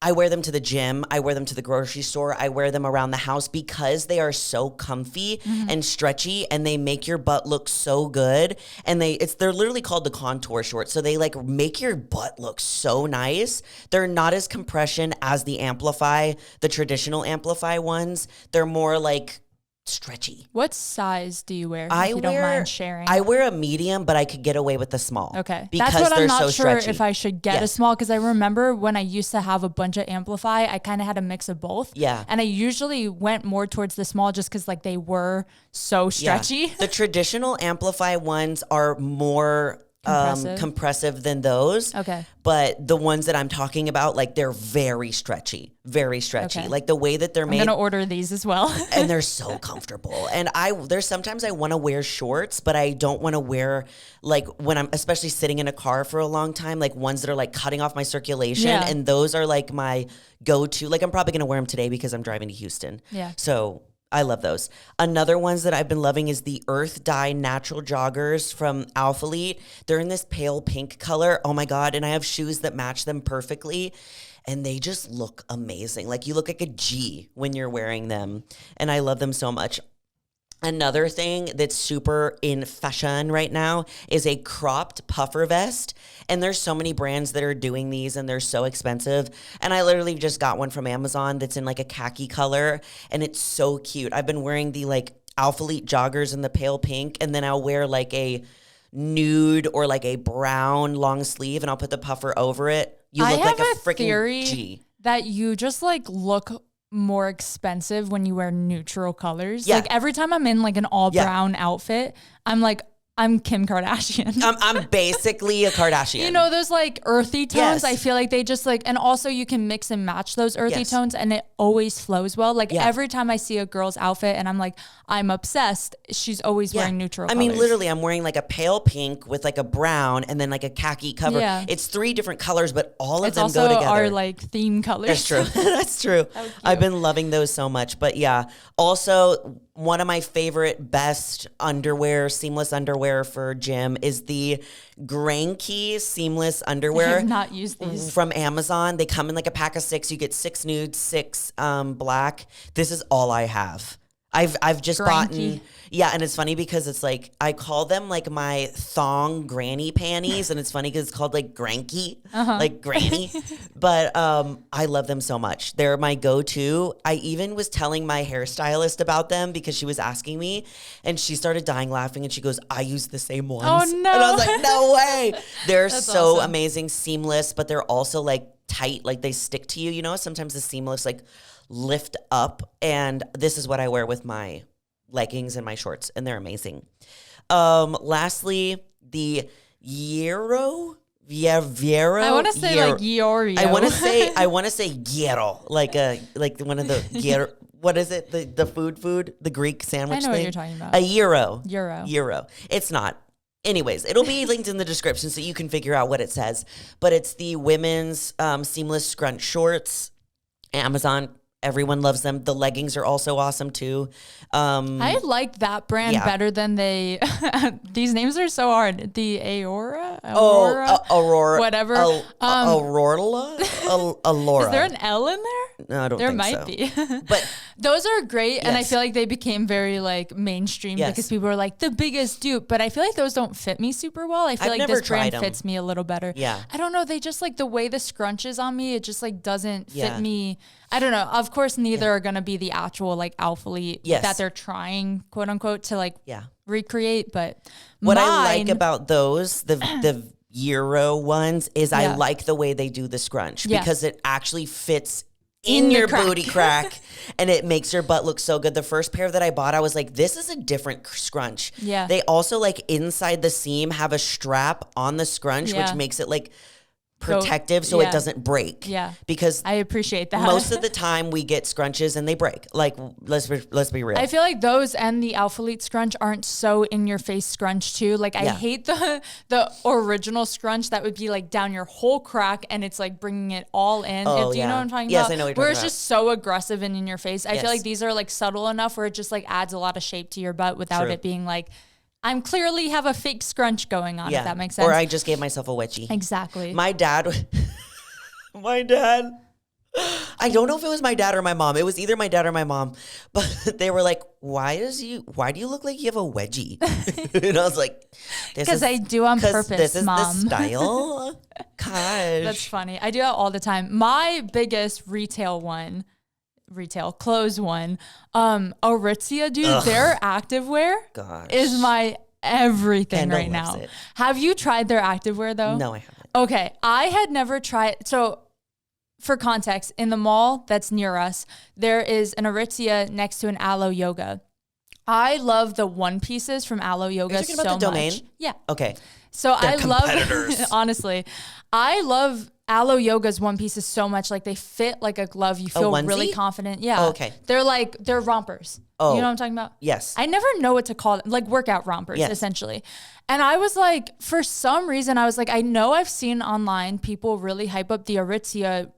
[SPEAKER 1] I wear them to the gym. I wear them to the grocery store. I wear them around the house because they are so comfy and stretchy, and they make your butt look so good. And they're literally called the contour shorts. So they like make your butt look so nice. They're not as compression as the traditional Amplify ones. They're more like stretchy.
[SPEAKER 2] What size do you wear? If you don't mind sharing.
[SPEAKER 1] I wear a medium, but I could get away with the small.
[SPEAKER 2] Okay.
[SPEAKER 1] Because
[SPEAKER 2] that's what
[SPEAKER 1] they're
[SPEAKER 2] I'm not
[SPEAKER 1] so
[SPEAKER 2] sure
[SPEAKER 1] stretchy.
[SPEAKER 2] if I should get a small, because I remember when I used to have a bunch of Amplify, I kind of had a mix of both.
[SPEAKER 1] Yeah.
[SPEAKER 2] And I usually went more towards the small just because like they were so stretchy.
[SPEAKER 1] Yeah. The traditional Amplify ones are more compressive than those.
[SPEAKER 2] Okay.
[SPEAKER 1] But the ones that I'm talking about, like they're very stretchy. Okay. Like the way that they're made.
[SPEAKER 2] I'm going to order these as well.
[SPEAKER 1] And they're so comfortable. And there's sometimes I want to wear shorts, but I don't want to wear like when I'm especially sitting in a car for a long time, like ones that are like cutting off my circulation. Yeah. And those are like my go-to. Like I'm probably going to wear them today because I'm driving to Houston.
[SPEAKER 2] Yeah.
[SPEAKER 1] So I love those. Another ones that I've been loving is the Earth Dye Natural Joggers from Alphalete. They're in this pale pink color. Oh my God. And I have shoes that match them perfectly. And they just look amazing. Like you look like a G when you're wearing them. And I love them so much. Another thing that's super in fashion right now is a cropped puffer vest. And there's so many brands that are doing these and they're so expensive. And I literally just got one from Amazon that's in like a khaki color and it's so cute. I've been wearing the like Alphalete joggers in the pale pink, and then I'll wear like a nude or like a brown long sleeve and I'll put the puffer over it. You look like a freaking G.
[SPEAKER 2] That you just like look more expensive when you wear neutral colors.
[SPEAKER 1] Yeah.
[SPEAKER 2] Like every time I'm in like an all brown outfit, I'm like, I'm Kim Kardashian.
[SPEAKER 1] I'm basically a Kardashian.
[SPEAKER 2] You know, those like earthy tones, I feel like they just like, and also you can mix and match those earthy tones and it always flows well. Like every time I see a girl's outfit and I'm like, I'm obsessed, she's always wearing neutral colors.
[SPEAKER 1] I mean, literally, I'm wearing like a pale pink with like a brown and then like a khaki cover. Yeah. It's 3 different colors, but all of them go together.
[SPEAKER 2] It's also our like theme colors.
[SPEAKER 1] That's true. That's true. I've been loving those so much. But yeah, also one of my favorite best underwear, seamless underwear for gym is the Granky seamless underwear.
[SPEAKER 2] I have not used these.
[SPEAKER 1] From Amazon. They come in like a pack of 6. You get 6 nude, 6 black. This is all I have. I've just bought, and it's funny because it's like I call them like my thong granny panties, and it's funny because it's called like Granky, like granny. But I love them so much. They're my go-to. I even was telling my hairstylist about them because she was asking me, and she started dying laughing, and she goes, "I use the same ones."
[SPEAKER 2] Oh no!
[SPEAKER 1] And I was like, "No way!" They're so awesome. Amazing, seamless, but they're also like tight, like they stick to you. You know, sometimes the seamless like lift up, and this is what I wear with my leggings and my shorts, and they're amazing. Lastly, the Vero Viero.
[SPEAKER 2] I want to say like Giorio.
[SPEAKER 1] I want to say gyro, like one of the gyro. What is it? The food, the Greek sandwich thing?
[SPEAKER 2] I know what you're talking about.
[SPEAKER 1] A gyro.
[SPEAKER 2] Gyro.
[SPEAKER 1] It's not. Anyways, it'll be linked in the description so you can figure out what it says. But it's the women's seamless scrunch shorts. Amazon. Everyone loves them. The leggings are also awesome too.
[SPEAKER 2] I like that brand better than they. These names are so hard. The Aurora, whatever.
[SPEAKER 1] Aurora.
[SPEAKER 2] Is there an L in there?
[SPEAKER 1] No, I don't think so.
[SPEAKER 2] There might be. But those are great, and I feel like they became very like mainstream because people are like the biggest dupe. But I feel like those don't fit me super well. I feel like this brand fits me a little better.
[SPEAKER 1] Yeah.
[SPEAKER 2] I don't know. They just like the way the scrunch is on me. It just like doesn't fit me. I don't know. Of course, neither are going to be the actual like Alphalete that they're trying, quote unquote, to like recreate. But
[SPEAKER 1] what I like about those, the Euro ones, is I like the way they do the scrunch because it actually fits in your booty crack and it makes your butt look so good. The first pair that I bought, I was like, this is a different scrunch.
[SPEAKER 2] Yeah.
[SPEAKER 1] They also like inside the seam have a strap on the scrunch, which makes it like protective so it doesn't break.
[SPEAKER 2] Yeah.
[SPEAKER 1] Because
[SPEAKER 2] I appreciate that.
[SPEAKER 1] Most of the time we get scrunches and they break. Like, let's be real.
[SPEAKER 2] I feel like those and the Alphalete scrunch aren't so in your face scrunch too. Like I hate the original scrunch that would be like down your whole crack and it's like bringing it all in.
[SPEAKER 1] Oh,
[SPEAKER 2] do you know what I'm talking
[SPEAKER 1] yes,
[SPEAKER 2] about?
[SPEAKER 1] I know what you're
[SPEAKER 2] where
[SPEAKER 1] talking
[SPEAKER 2] it's
[SPEAKER 1] about.
[SPEAKER 2] just so aggressive and in your face. I feel like these are like subtle enough where it just like adds a lot of shape to your butt without it being like, I'm clearly have a fake scrunch going on, if that makes sense.
[SPEAKER 1] Or I just gave myself a wedgie.
[SPEAKER 2] Exactly.
[SPEAKER 1] My dad, I don't know if it was my dad or my mom. It was either my dad or my mom. But they were like, why do you look like you have a wedgie? And I was like,
[SPEAKER 2] because I do on purpose,
[SPEAKER 1] this is
[SPEAKER 2] Mom.
[SPEAKER 1] the style. Gosh.
[SPEAKER 2] That's funny. I do that all the time. My biggest retail clothes one, Aritzia, dude, their activewear is my everything
[SPEAKER 1] Kendall
[SPEAKER 2] right now.
[SPEAKER 1] It.
[SPEAKER 2] Have you tried their activewear though?
[SPEAKER 1] No, I haven't.
[SPEAKER 2] Okay. I had never tried. So for context, in the mall that's near us, there is an Aritzia next to an Alo Yoga. I love the one pieces from Alo Yoga so
[SPEAKER 1] about the
[SPEAKER 2] much.
[SPEAKER 1] domain?
[SPEAKER 2] Yeah.
[SPEAKER 1] Okay.
[SPEAKER 2] So I love, honestly, I love Alo Yoga's one pieces so much. Like they fit like a glove. You feel really confident. Yeah.
[SPEAKER 1] Oh, okay.
[SPEAKER 2] They're rompers.
[SPEAKER 1] Oh.
[SPEAKER 2] You know what I'm talking about?
[SPEAKER 1] Yes.
[SPEAKER 2] I never know what to call them. Like workout rompers, essentially. And I was like, for some reason, I was like, I know I've seen online people really hype up the Aritzia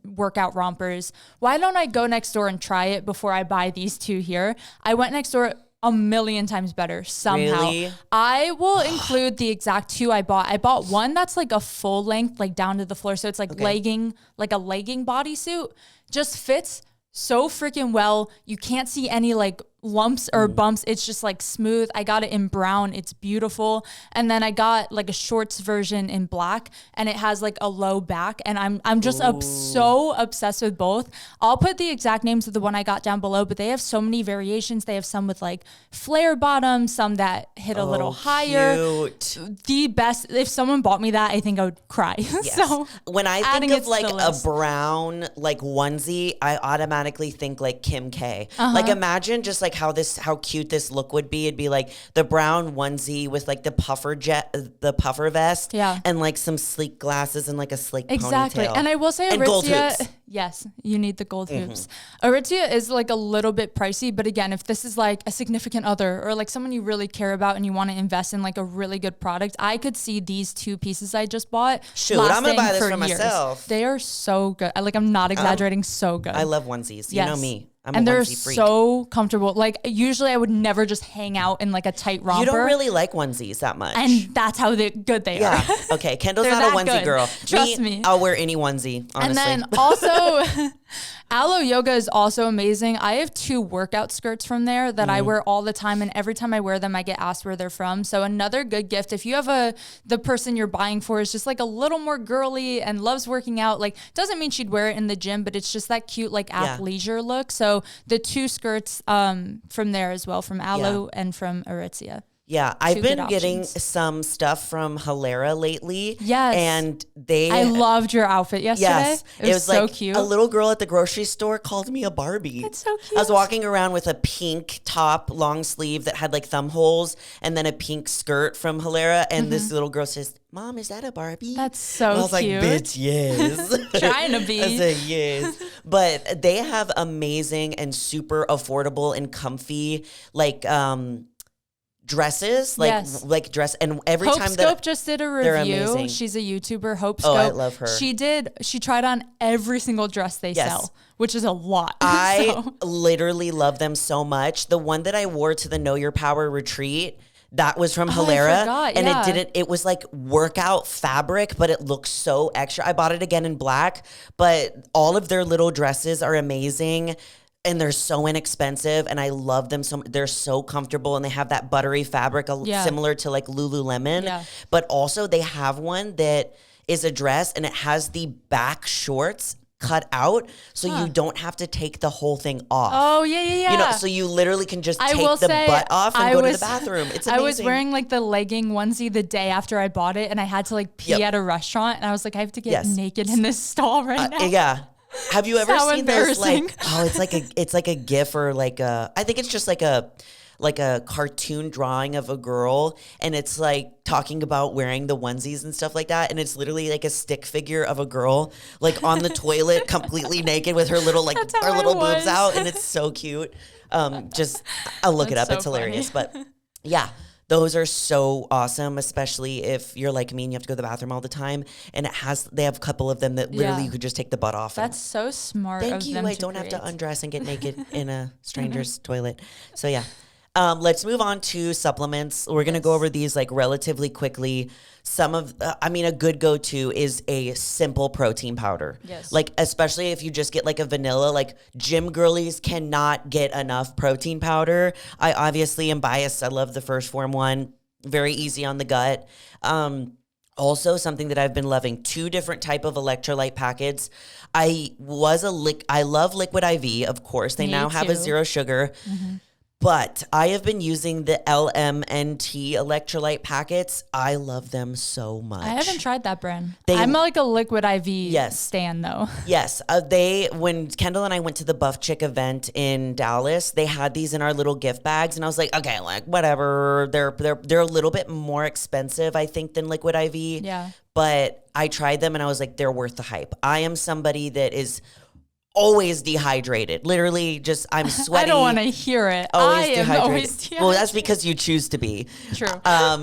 [SPEAKER 2] workout rompers. Why don't I go next door and try it before I buy these two here? I went next door. A million times better somehow.
[SPEAKER 1] Really?
[SPEAKER 2] I will include the exact two I bought. I bought one that's like a full length, like down to the floor. So it's like legging, like a legging bodysuit. Just fits so freaking well. You can't see any like lumps or bumps. It's just like smooth. I got it in brown. It's beautiful. And then I got like a shorts version in black and it has like a low back. And I'm just so obsessed with both. I'll put the exact names of the one I got down below, but they have so many variations. They have some with like flare bottoms, some that hit a little higher.
[SPEAKER 1] Cute.
[SPEAKER 2] The best. If someone bought me that, I think I would cry.
[SPEAKER 1] Yes.
[SPEAKER 2] So
[SPEAKER 1] when I think of like a brown like onesie, I automatically think like Kim K. Like imagine just like how cute this look would be. It'd be like the brown onesie with like the puffer vest, and like some sleek glasses and like a sleek ponytail.
[SPEAKER 2] And I will say,
[SPEAKER 1] and gold hoops.
[SPEAKER 2] Yes, you need the gold hoops. Aritzia is like a little bit pricey, but again, if this is like a significant other or like someone you really care about and you want to invest in like a really good product, I could see these two pieces I just bought.
[SPEAKER 1] Shoot, I'm gonna buy this for myself.
[SPEAKER 2] They are so good. I'm not exaggerating. So good.
[SPEAKER 1] I love onesies. You know me.
[SPEAKER 2] And they're so comfortable. Like usually I would never just hang out in like a tight romper.
[SPEAKER 1] You don't really like onesies that much.
[SPEAKER 2] And that's how good they are.
[SPEAKER 1] Okay. Kendall's not a onesie girl.
[SPEAKER 2] Trust me.
[SPEAKER 1] I'll wear any onesie, honestly.
[SPEAKER 2] And then also Alo Yoga is also amazing. I have 2 workout skirts from there that I wear all the time. And every time I wear them, I get asked where they're from. So another good gift. If you have the person you're buying for is just like a little more girly and loves working out, like doesn't mean she'd wear it in the gym, but it's just that cute like athleisure look. So the 2 skirts from there as well, from Alo and from Aritzia.
[SPEAKER 1] Yeah, I've been getting some stuff from Hilera lately.
[SPEAKER 2] Yes.
[SPEAKER 1] And I
[SPEAKER 2] loved your outfit yesterday.
[SPEAKER 1] Yes.
[SPEAKER 2] It was so
[SPEAKER 1] like
[SPEAKER 2] cute.
[SPEAKER 1] A little girl at the grocery store called me a Barbie.
[SPEAKER 2] That's so cute.
[SPEAKER 1] I was walking around with a pink top, long sleeve that had like thumb holes, and then a pink skirt from Hilera. And this little girl says, Mom, is that a Barbie?
[SPEAKER 2] That's so cute.
[SPEAKER 1] I was like, bitch, yes.
[SPEAKER 2] Trying to be.
[SPEAKER 1] I said, yes. But they have amazing and super affordable and comfy, like, dresses, like dress, and every
[SPEAKER 2] Hope
[SPEAKER 1] time
[SPEAKER 2] Scope just did a review.
[SPEAKER 1] Amazing.
[SPEAKER 2] She's a YouTuber, Hope Scope.
[SPEAKER 1] Oh, I love her.
[SPEAKER 2] She tried on every single dress they sell, which is a lot.
[SPEAKER 1] I literally love them so much. The one that I wore to the Know Your Power retreat, that was from Hilera, and it was like workout fabric, but it looks so extra. I bought it again in black, but all of their little dresses are amazing. And they're so inexpensive, and I love them so much. They're so comfortable, and they have that buttery fabric similar to like Lululemon. Yeah. But also they have one that is a dress, and it has the back shorts cut out, so you don't have to take the whole thing off.
[SPEAKER 2] Oh, yeah.
[SPEAKER 1] You know, so you literally can just take the butt off and go to the bathroom. It's amazing.
[SPEAKER 2] I was wearing like the legging onesie the day after I bought it, and I had to like pee at a restaurant, and I was like, I have to get naked in this stall right now.
[SPEAKER 1] Yeah. Have you ever seen those like it's like a GIF or like I think it's just like a cartoon drawing of a girl, and it's like talking about wearing the onesies and stuff like that, and it's literally like a stick figure of a girl like on the toilet completely naked with her little boobs out, and it's so cute. I'll look it up. It's hilarious. But yeah. Those are so awesome, especially if you're like me and you have to go to the bathroom all the time. And they have a couple of them that literally you could just take the butt off.
[SPEAKER 2] That's so smart.
[SPEAKER 1] Thank you. I don't have to undress and get naked in a stranger's toilet. So yeah. Let's move on to supplements. We're going to go over these like relatively quickly. A good go-to is a simple protein powder. Yes. Like, especially if you just get like a vanilla, like gym girlies cannot get enough protein powder. I obviously am biased. I love the First Form one. Very easy on the gut. Also, something that I've been loving, 2 different type of electrolyte packets. I love Liquid IV, of course. They now have a 0 sugar. Mm-hmm. But I have been using the LMNT electrolyte packets. I love them so much.
[SPEAKER 2] I haven't tried that brand. I'm like a Liquid IV stan though.
[SPEAKER 1] Yes. When Kendall and I went to the Buff Chick event in Dallas, they had these in our little gift bags, and I was like, okay, like whatever. They're a little bit more expensive, I think, than Liquid IV.
[SPEAKER 2] Yeah.
[SPEAKER 1] But I tried them, and I was like, they're worth the hype. I am somebody that is always dehydrated. Literally just, I'm sweaty.
[SPEAKER 2] I don't want to hear it.
[SPEAKER 1] Always dehydrated. Well, that's because you choose to be.
[SPEAKER 2] True.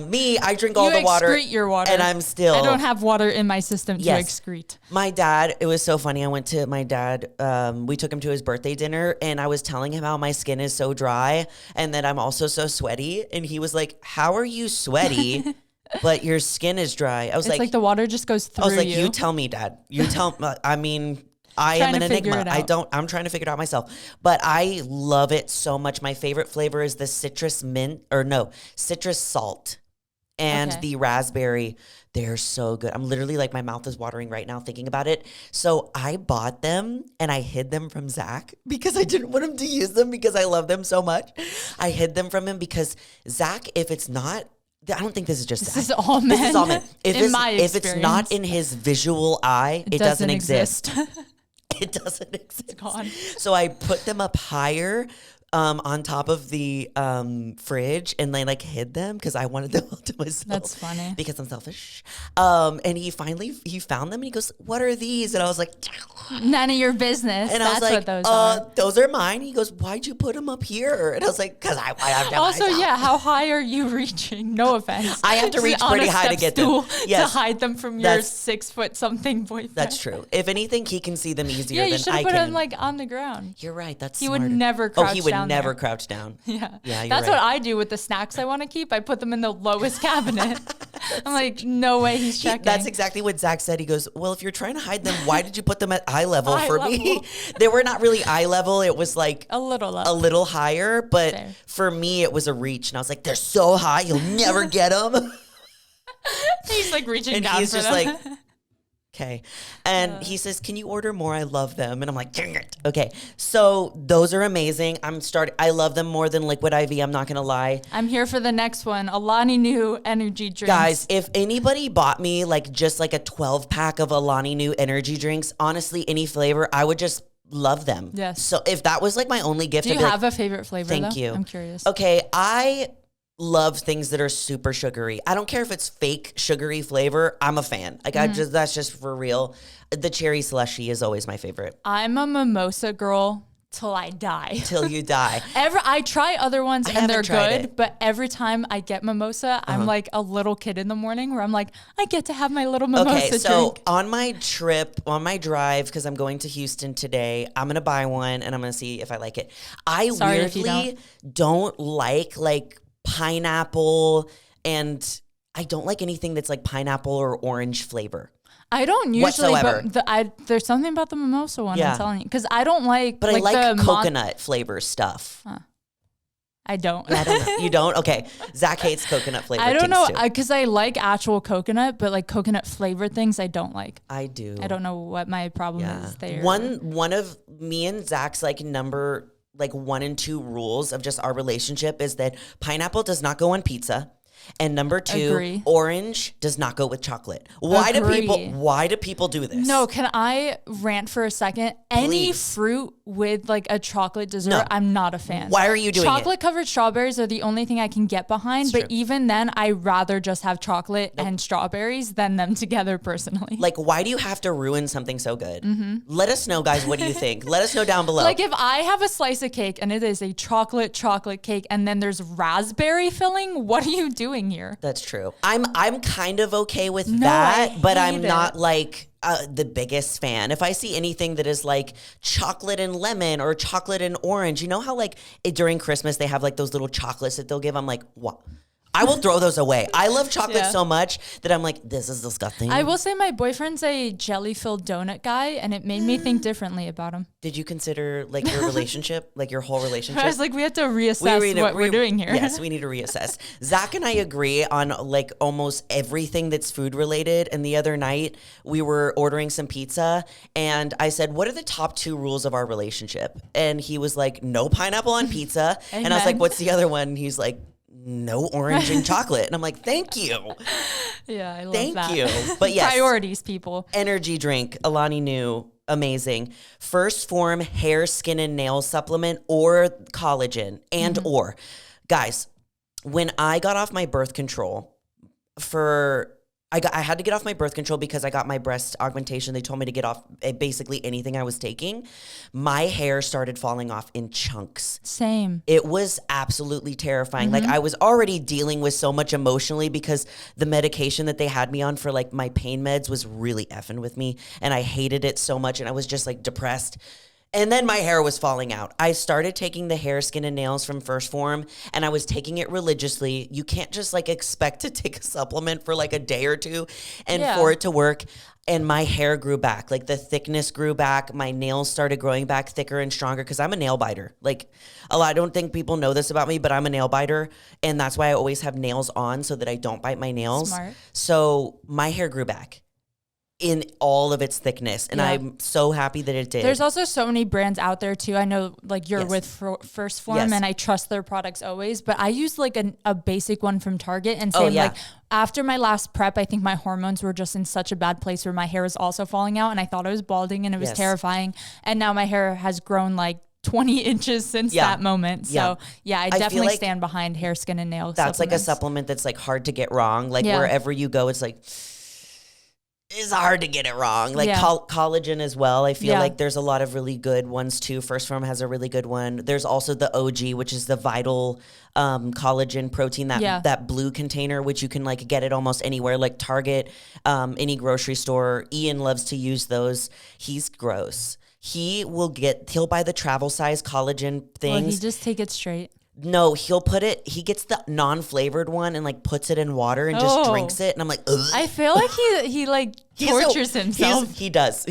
[SPEAKER 1] Me, I drink all the water.
[SPEAKER 2] You excrete your water.
[SPEAKER 1] And I'm still.
[SPEAKER 2] I don't have water in my system to excrete.
[SPEAKER 1] My dad, it was so funny. I went to my dad, we took him to his birthday dinner, and I was telling him how my skin is so dry and that I'm also so sweaty. And he was like, how are you sweaty? But your skin is dry. I was
[SPEAKER 2] it's like the water just goes through you.
[SPEAKER 1] I was like, you tell me, Dad. You tell me. I mean, I am an enigma. I'm trying to figure it out myself. But I love it so much. My favorite flavor is the citrus salt and the raspberry. They're so good. I'm literally like, my mouth is watering right now thinking about it. So I bought them and I hid them from Zach because I didn't want him to use them because I love them so much. I hid them from him because Zach, if it's not, I don't think this is just
[SPEAKER 2] Zach. This is all men.
[SPEAKER 1] This is all men.
[SPEAKER 2] If
[SPEAKER 1] it's not in his visual eye, it doesn't exist. It doesn't exist.
[SPEAKER 2] It's gone.
[SPEAKER 1] So I put them up higher on top of the fridge, and I like hid them because I wanted them all to myself.
[SPEAKER 2] That's funny.
[SPEAKER 1] Because I'm selfish. And he found them, and he goes, "What are these?" And I was like,
[SPEAKER 2] "None of your business."
[SPEAKER 1] And I was like, "Those are mine." He goes, "Why'd you put them up here?" And I was like, "Because I have them
[SPEAKER 2] also,
[SPEAKER 1] myself."
[SPEAKER 2] Yeah, how high are you reaching? No offense.
[SPEAKER 1] I have to reach pretty high to get them.
[SPEAKER 2] Yes. To hide them from your 6 foot something boyfriend.
[SPEAKER 1] That's true. If anything, he can see them easier than I can.
[SPEAKER 2] Yeah, you should have put them like on the ground.
[SPEAKER 1] You're right. That's
[SPEAKER 2] He would never crouch down.
[SPEAKER 1] He would never crouch down.
[SPEAKER 2] Yeah.
[SPEAKER 1] Yeah,
[SPEAKER 2] that's right. What I do with the snacks I want to keep. I put them in the lowest cabinet. I'm like, no way he's checking.
[SPEAKER 1] That's exactly what Zach said. He goes, well, if you're trying to hide them, why did you put them at eye level for me? They were not really eye level. It was like
[SPEAKER 2] a little
[SPEAKER 1] higher. But fair. For me, it was a reach. And I was like, they're so high. You'll never get them.
[SPEAKER 2] He's like reaching
[SPEAKER 1] and
[SPEAKER 2] down
[SPEAKER 1] he's
[SPEAKER 2] for
[SPEAKER 1] just
[SPEAKER 2] them.
[SPEAKER 1] like, Okay. And he says, can you order more? I love them. And I'm like, dang it. Okay. So those are amazing. I love them more than Liquid IV. I'm not going to lie.
[SPEAKER 2] I'm here for the next one. Alani Nu energy drinks.
[SPEAKER 1] Guys, if anybody bought me like just like a 12 pack of Alani Nu energy drinks, honestly, any flavor, I would just love them.
[SPEAKER 2] Yes.
[SPEAKER 1] So if that was like my only gift,
[SPEAKER 2] do you have a favorite flavor?
[SPEAKER 1] Thank
[SPEAKER 2] though?
[SPEAKER 1] you.
[SPEAKER 2] I'm curious.
[SPEAKER 1] Okay. I love things that are super sugary. I don't care if it's fake sugary flavor. I'm a fan. Like that's just for real. The cherry slushy is always my favorite.
[SPEAKER 2] I'm a mimosa girl till I die.
[SPEAKER 1] Till you die.
[SPEAKER 2] I try other ones and they're good,
[SPEAKER 1] it.
[SPEAKER 2] but every time I get mimosa, I'm like a little kid in the morning where I'm like, I get to have my little mimosa drink.
[SPEAKER 1] So on my drive, because I'm going to Houston today, I'm going to buy one and I'm going to see if I like it. I weirdly don't like pineapple, and I don't like anything that's like pineapple or orange flavor.
[SPEAKER 2] I don't usually, but there's something about the mimosa one, I'm telling you. Because I don't like...
[SPEAKER 1] But I like the coconut flavor stuff.
[SPEAKER 2] Huh. I don't.
[SPEAKER 1] I don't know. You don't? Okay. Zach hates coconut flavor.
[SPEAKER 2] I don't know, because I like actual coconut, but like coconut flavored things I don't like.
[SPEAKER 1] I do.
[SPEAKER 2] I don't know what my problem is there.
[SPEAKER 1] One of me and Zach's like number... like 1 and 2 rules of just our relationship is that pineapple does not go on pizza. And number 2, orange does not go with chocolate. Why do people do this?
[SPEAKER 2] No, can I rant for a second? Please. Any fruit with like a chocolate dessert, I'm not a fan.
[SPEAKER 1] Why are you doing it?
[SPEAKER 2] Chocolate covered strawberries are the only thing I can get behind, but even then I rather just have chocolate and strawberries than them together personally.
[SPEAKER 1] Like, why do you have to ruin something so good? Let us know, guys. What do you think? Let us know down below.
[SPEAKER 2] Like if I have a slice of cake and it is a chocolate cake and then there's raspberry filling, what are you doing here?
[SPEAKER 1] That's true. I'm kind of okay with that, but I'm not like the biggest fan. If I see anything that is like chocolate and lemon or chocolate and orange, you know how like during Christmas they have like those little chocolates that they'll give? I'm like, what? I will throw those away. I love chocolate so much that I'm like, this is disgusting.
[SPEAKER 2] I will say my boyfriend's a jelly-filled donut guy, and it made me think differently about him.
[SPEAKER 1] Did you consider like your relationship, like your whole relationship?
[SPEAKER 2] I was like, we have to reassess what we're doing here.
[SPEAKER 1] Yes, we need to reassess. Zach and I agree on like almost everything that's food related. And the other night we were ordering some pizza and I said, what are the top 2 rules of our relationship? And he was like, no pineapple on pizza. And I was like, what's the other one? And he's like, no orange and chocolate. And I'm like, thank you.
[SPEAKER 2] Yeah, I love that.
[SPEAKER 1] Thank you. But yes.
[SPEAKER 2] Priorities, people.
[SPEAKER 1] Energy drink, Alani Nu, amazing. First Form hair, skin, and nail supplement or collagen or. Guys, when I got off my birth control I had to get off my birth control because I got my breast augmentation. They told me to get off basically anything I was taking. My hair started falling off in chunks.
[SPEAKER 2] Same.
[SPEAKER 1] It was absolutely terrifying. Like I was already dealing with so much emotionally because the medication that they had me on for like my pain meds was really effing with me. And I hated it so much. And I was just like depressed. And then my hair was falling out. I started taking the hair, skin, and nails from First Form, and I was taking it religiously. You can't just like expect to take a supplement for like a day or 2 and for it to work. And my hair grew back. Like the thickness grew back. My nails started growing back thicker and stronger because I'm a nail biter. Like I don't think people know this about me, but I'm a nail biter. And that's why I always have nails on so that I don't bite my nails.
[SPEAKER 2] Smart.
[SPEAKER 1] So my hair grew back in all of its thickness. And I'm so happy that it did.
[SPEAKER 2] There's also so many brands out there too. I know like you're with First Form and I trust their products always, but I use like a basic one from Target and same like after my last prep, I think my hormones were just in such a bad place where my hair was also falling out and I thought I was balding and it was terrifying. And now my hair has grown like 20 inches since that moment. So I definitely stand behind hair, skin, and nail
[SPEAKER 1] That's like a supplement that's like hard to get wrong. Like wherever you go, it's like... it's hard to get it wrong. Like collagen as well. I feel like there's a lot of really good ones too. First Form has a really good one. There's also the OG, which is the Vital collagen protein, that blue container, which you can like get it almost anywhere, like Target, any grocery store. Ian loves to use those. He's gross. He'll buy the travel size collagen things.
[SPEAKER 2] Well, he just take it straight.
[SPEAKER 1] No, he gets the non-flavored one and like puts it in water and just drinks it. And I'm like, ugh.
[SPEAKER 2] I feel like tortures himself.
[SPEAKER 1] He does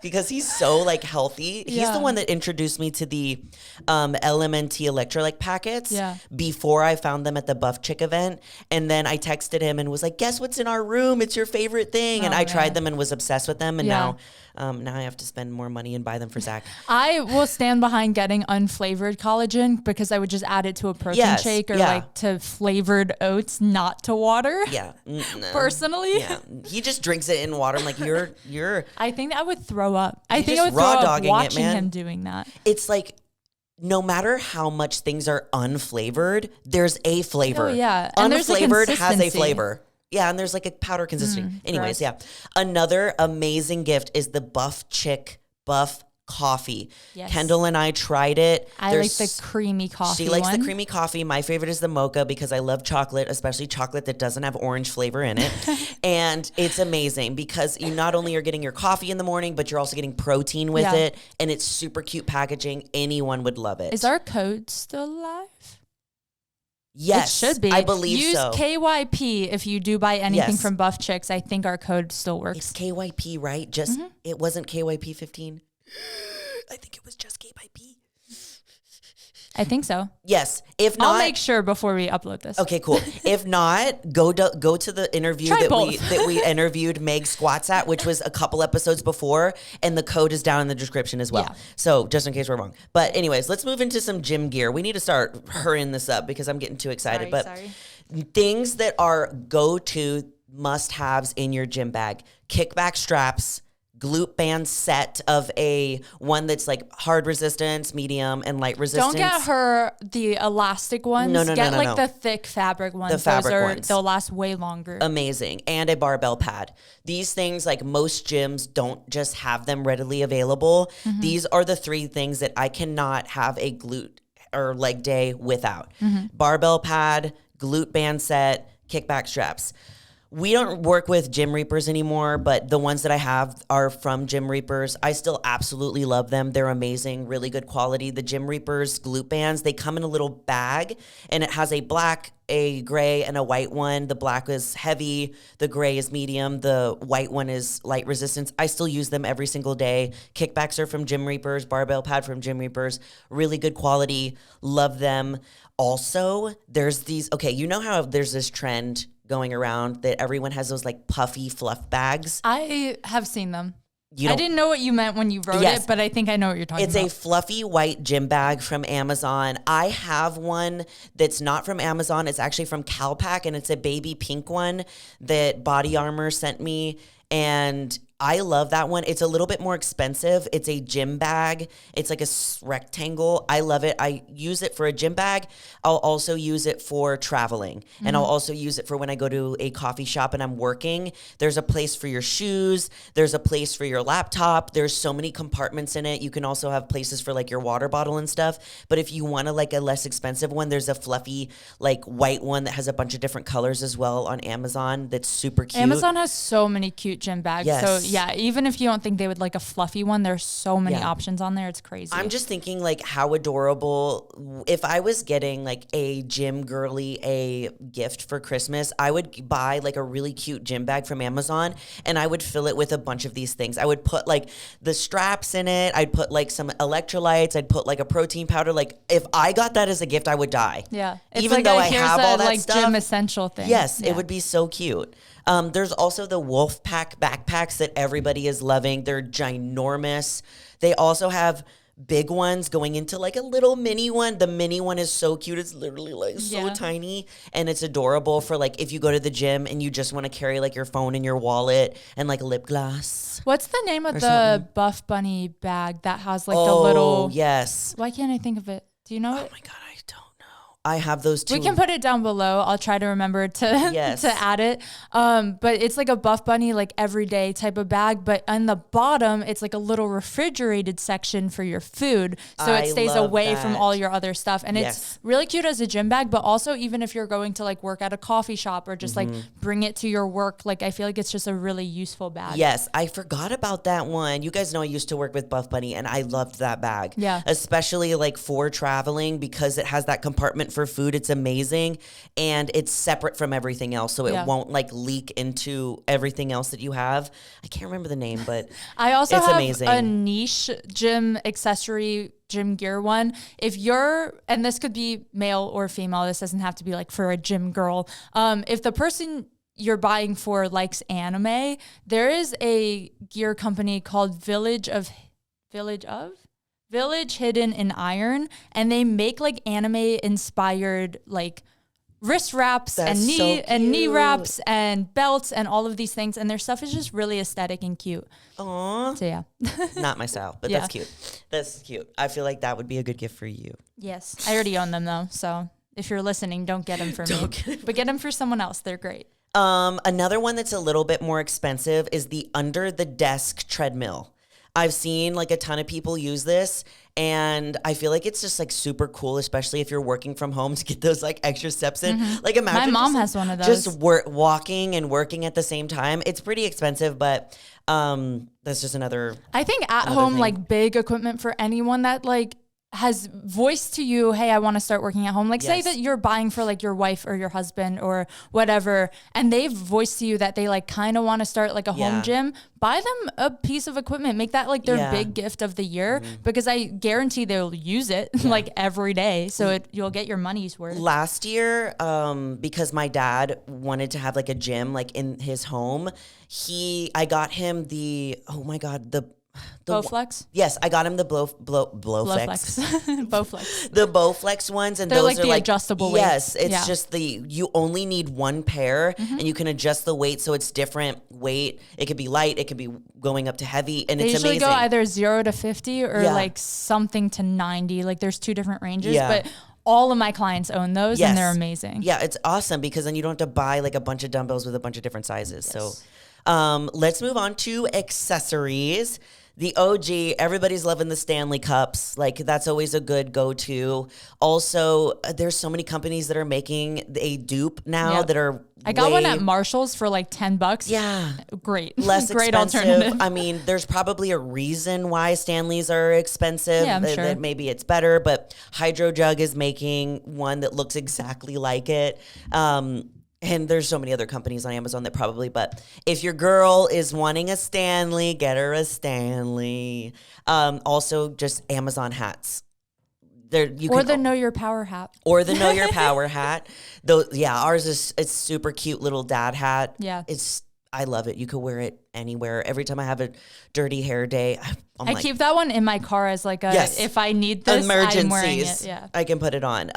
[SPEAKER 1] because he's so like healthy. He's the one that introduced me to the LMNT electrolyte packets before I found them at the Buff Chick event. And then I texted him and was like, guess what's in our room? It's your favorite thing. And I tried them and was obsessed with them. And now I have to spend more money and buy them for Zach.
[SPEAKER 2] I will stand behind getting unflavored collagen because I would just add it to a protein shake or like to flavored oats, not to water.
[SPEAKER 1] Yeah.
[SPEAKER 2] Personally.
[SPEAKER 1] Yeah. He just drinks it in water. I'm like, you're.
[SPEAKER 2] I think I would throw up. I think I would throw up watching him doing that.
[SPEAKER 1] It's like, no matter how much things are unflavored, there's a flavor.
[SPEAKER 2] Oh, yeah. And
[SPEAKER 1] unflavored has a flavor. Yeah, and there's like a powder consistency. Anyways, another amazing gift is the Buff Chick Buff coffee. Yes. Kendall and I tried it.
[SPEAKER 2] I like the creamy coffee.
[SPEAKER 1] She likes the creamy coffee. My favorite is the mocha because I love chocolate, especially chocolate that doesn't have orange flavor in it. And it's amazing because you not only are getting your coffee in the morning, but you're also getting protein with it. And it's super cute packaging. Anyone would love it.
[SPEAKER 2] Is our code still alive?
[SPEAKER 1] Yes,
[SPEAKER 2] it should be.
[SPEAKER 1] I believe
[SPEAKER 2] Use
[SPEAKER 1] so.
[SPEAKER 2] KYP if you do buy anything from Buff Chicks. I think our code still works.
[SPEAKER 1] It's KYP, right? Just it wasn't KYP 15. I think it was just KYP.
[SPEAKER 2] I think so.
[SPEAKER 1] Yes. If not,
[SPEAKER 2] I'll make sure before we upload this.
[SPEAKER 1] Okay, cool. If not, go to the interview that we interviewed Meg Squats at, which was a couple episodes before, and the code is down in the description as well. Yeah. So just in case we're wrong. But anyways, let's move into some gym gear. We need to start hurrying this up because I'm getting too excited. Things that are go-to must-haves in your gym bag: kickback straps, glute band set of one that's like hard resistance, medium, and light resistance.
[SPEAKER 2] Don't get her the elastic ones. No, the thick fabric ones.
[SPEAKER 1] The fabric ones.
[SPEAKER 2] They'll last way longer.
[SPEAKER 1] Amazing. And a barbell pad. These things, like most gyms, don't just have them readily available. Mm-hmm. These are the three things that I cannot have a glute or leg day without. Mm-hmm. Barbell pad, glute band set, kickback straps. We don't work with Gym Reapers anymore, but the ones that I have are from Gym Reapers. I still absolutely love them. They're amazing, really good quality. The Gym Reapers glute bands, they come in a little bag, and it has a black, a gray, and a white one. The black is heavy. The gray is medium. The white one is light resistance. I still use them every single day. Kickbacks are from Gym Reapers. Barbell pad from Gym Reapers. Really good quality. Love them. Also, there's these, you know how there's this trend going around that everyone has those like puffy fluff bags?
[SPEAKER 2] I have seen them. I didn't know what you meant when you wrote it, but I think I know what you're talking about.
[SPEAKER 1] It's a fluffy white gym bag from Amazon. I have one that's not from Amazon. It's actually from Calpac, and it's a baby pink one that Body Armor sent me. And I love that one. It's a little bit more expensive. It's a gym bag. It's like a rectangle. I love it. I use it for a gym bag. I'll also use it for traveling. And I'll also use it for when I go to a coffee shop and I'm working. There's a place for your shoes. There's a place for your laptop. There's so many compartments in it. You can also have places for like your water bottle and stuff. But if you want a less expensive one, there's a fluffy like white one that has a bunch of different colors as well on Amazon that's super cute.
[SPEAKER 2] Amazon has so many cute gym bags.
[SPEAKER 1] Yes.
[SPEAKER 2] So yeah, even if you don't think they would like a fluffy one, there's so many options on there. It's crazy.
[SPEAKER 1] I'm just thinking like how adorable. If I was getting like a gym girly a gift for Christmas, I would buy like a really cute gym bag from Amazon and I would fill it with a bunch of these things. I would put like the straps in it. I'd put like some electrolytes. I'd put like a protein powder. Like if I got that as a gift, I would die.
[SPEAKER 2] Yeah.
[SPEAKER 1] It's even like though I have all that
[SPEAKER 2] like
[SPEAKER 1] stuff.
[SPEAKER 2] Gym essential thing.
[SPEAKER 1] Yes, it would be so cute. There's also the Wolfpack backpacks that everybody is loving. They're ginormous. They also have big ones going into like a little mini one. The mini one is so cute. It's literally like so tiny and it's adorable for like if you go to the gym and you just want to carry like your phone and your wallet and like lip gloss.
[SPEAKER 2] What's the name of the Buff Bunny bag that has like the little...
[SPEAKER 1] yes.
[SPEAKER 2] Why can't I think of it? Do you know it?
[SPEAKER 1] Oh my God, I don't know. I have those too.
[SPEAKER 2] We can put it down below. I'll try to remember to to add it. But it's like a Buff Bunny, like everyday type of bag. But on the bottom, it's like a little refrigerated section for your food. So it stays away from all your other stuff. And it's really cute as a gym bag. But also, even if you're going to like work at a coffee shop or just like bring it to your work, like I feel like it's just a really useful bag.
[SPEAKER 1] Yes, I forgot about that one. You guys know I used to work with Buff Bunny and I loved that bag.
[SPEAKER 2] Yeah.
[SPEAKER 1] Especially like for traveling because it has that compartment detergent for food. It's amazing. And it's separate from everything else. So it won't like leak into everything else that you have. I can't remember the name, but
[SPEAKER 2] I also
[SPEAKER 1] it's
[SPEAKER 2] have
[SPEAKER 1] amazing.
[SPEAKER 2] a niche gym accessory, gym gear one. If you're, and this could be male or female, this doesn't have to be like for a gym girl. If the person you're buying for likes anime, there is a gear company called Village Hidden in Iron, and they make like anime inspired like wrist wraps and knee wraps and belts and all of these things, and their stuff is just really aesthetic and cute.
[SPEAKER 1] Aww.
[SPEAKER 2] So yeah.
[SPEAKER 1] Not my style, but that's cute. That's cute. I feel like that would be a good gift for you.
[SPEAKER 2] Yes. I already own them though, so if you're listening, don't get them for me. But get them for someone else. They're great.
[SPEAKER 1] Another one that's a little bit more expensive is the under the desk treadmill. I've seen like a ton of people use this, and I feel like it's just like super cool, especially if you're working from home, to get those like extra steps in. Like imagine
[SPEAKER 2] my mom has one of those.
[SPEAKER 1] Just walking and working at the same time. It's pretty expensive, but that's just another.
[SPEAKER 2] I think at home, like big equipment for anyone that like has voiced to you, hey, I want to start working at home. Like say that you're buying for like your wife or your husband or whatever, and they've voiced to you that they like kind of want to start like a home gym. Buy them a piece of equipment, make that like their big gift of the year, because I guarantee they'll use it like every day. So you'll get your money's worth.
[SPEAKER 1] Last year, because my dad wanted to have like a gym like in his home, I got him the
[SPEAKER 2] Bowflex?
[SPEAKER 1] Yes, I got him the Blowflex.
[SPEAKER 2] Bowflex.
[SPEAKER 1] The Bowflex ones, and
[SPEAKER 2] they're
[SPEAKER 1] those
[SPEAKER 2] like
[SPEAKER 1] are
[SPEAKER 2] the
[SPEAKER 1] like
[SPEAKER 2] adjustable weights.
[SPEAKER 1] Yes, it's just you only need one pair, and you can adjust the weight so it's different weight. It could be light, it could be going up to heavy, and it's
[SPEAKER 2] usually
[SPEAKER 1] amazing.
[SPEAKER 2] Go either 0 to 50 or like something to 90. Like there's two different ranges, but all of my clients own those, and they're amazing.
[SPEAKER 1] Yeah, it's awesome because then you don't have to buy like a bunch of dumbbells with a bunch of different sizes. Yes. So let's move on to accessories. The OG, everybody's loving the Stanley Cups. Like, that's always a good go-to. Also, there's so many companies that are making a dupe now that are
[SPEAKER 2] I got one at Marshall's for like $10.
[SPEAKER 1] Yeah.
[SPEAKER 2] Great.
[SPEAKER 1] Less
[SPEAKER 2] Great
[SPEAKER 1] expensive.
[SPEAKER 2] alternative.
[SPEAKER 1] I mean, there's probably a reason why Stanleys are expensive.
[SPEAKER 2] Yeah, I'm sure.
[SPEAKER 1] Maybe it's better, but Hydro Jug is making one that looks exactly like it. And there's so many other companies on Amazon that probably, but if your girl is wanting a Stanley, get her a Stanley. Also, just Amazon hats.
[SPEAKER 2] The Know Your Power hat.
[SPEAKER 1] Or the Know Your Power hat. Ours it's super cute little dad hat.
[SPEAKER 2] Yeah.
[SPEAKER 1] I love it. You could wear it anywhere. Every time I have a dirty hair day,
[SPEAKER 2] I keep that one in my car as like if I need this, I'm wearing it. Yeah.
[SPEAKER 1] I can put it on.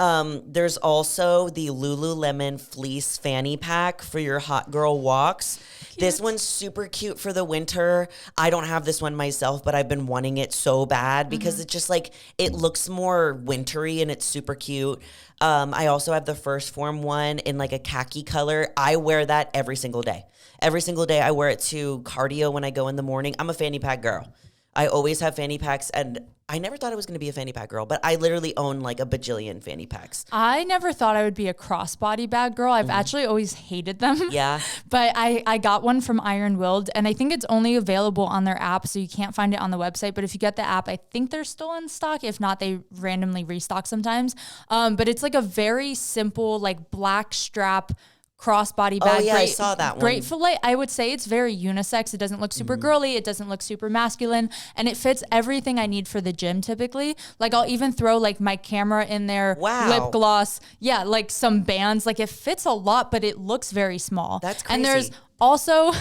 [SPEAKER 1] There's also the Lululemon fleece fanny pack for your hot girl walks. Cute. This one's super cute for the winter. I don't have this one myself, but I've been wanting it so bad because it's just like, it looks more wintry and it's super cute. I also have the First Form one in like a khaki color. I wear that every single day. Every single day I wear it to cardio when I go in the morning. I'm a fanny pack girl. I always have fanny packs, and I never thought I was going to be a fanny pack girl, but I literally own like a bajillion fanny packs.
[SPEAKER 2] I never thought I would be a crossbody bag girl. I've actually always hated them.
[SPEAKER 1] Yeah.
[SPEAKER 2] But I got one from Iron Willed, and I think it's only available on their app, so you can't find it on the website. But if you get the app, I think they're still in stock. If not, they randomly restock sometimes. But it's like a very simple, like black strap crossbody bag.
[SPEAKER 1] Oh yeah, I saw that one.
[SPEAKER 2] Great for like, I would say it's very unisex. It doesn't look super girly. It doesn't look super masculine, and it fits everything I need for the gym typically. Like I'll even throw like my camera in there, lip gloss, like some bands. Like it fits a lot, but it looks very small.
[SPEAKER 1] That's crazy.
[SPEAKER 2] And there's also,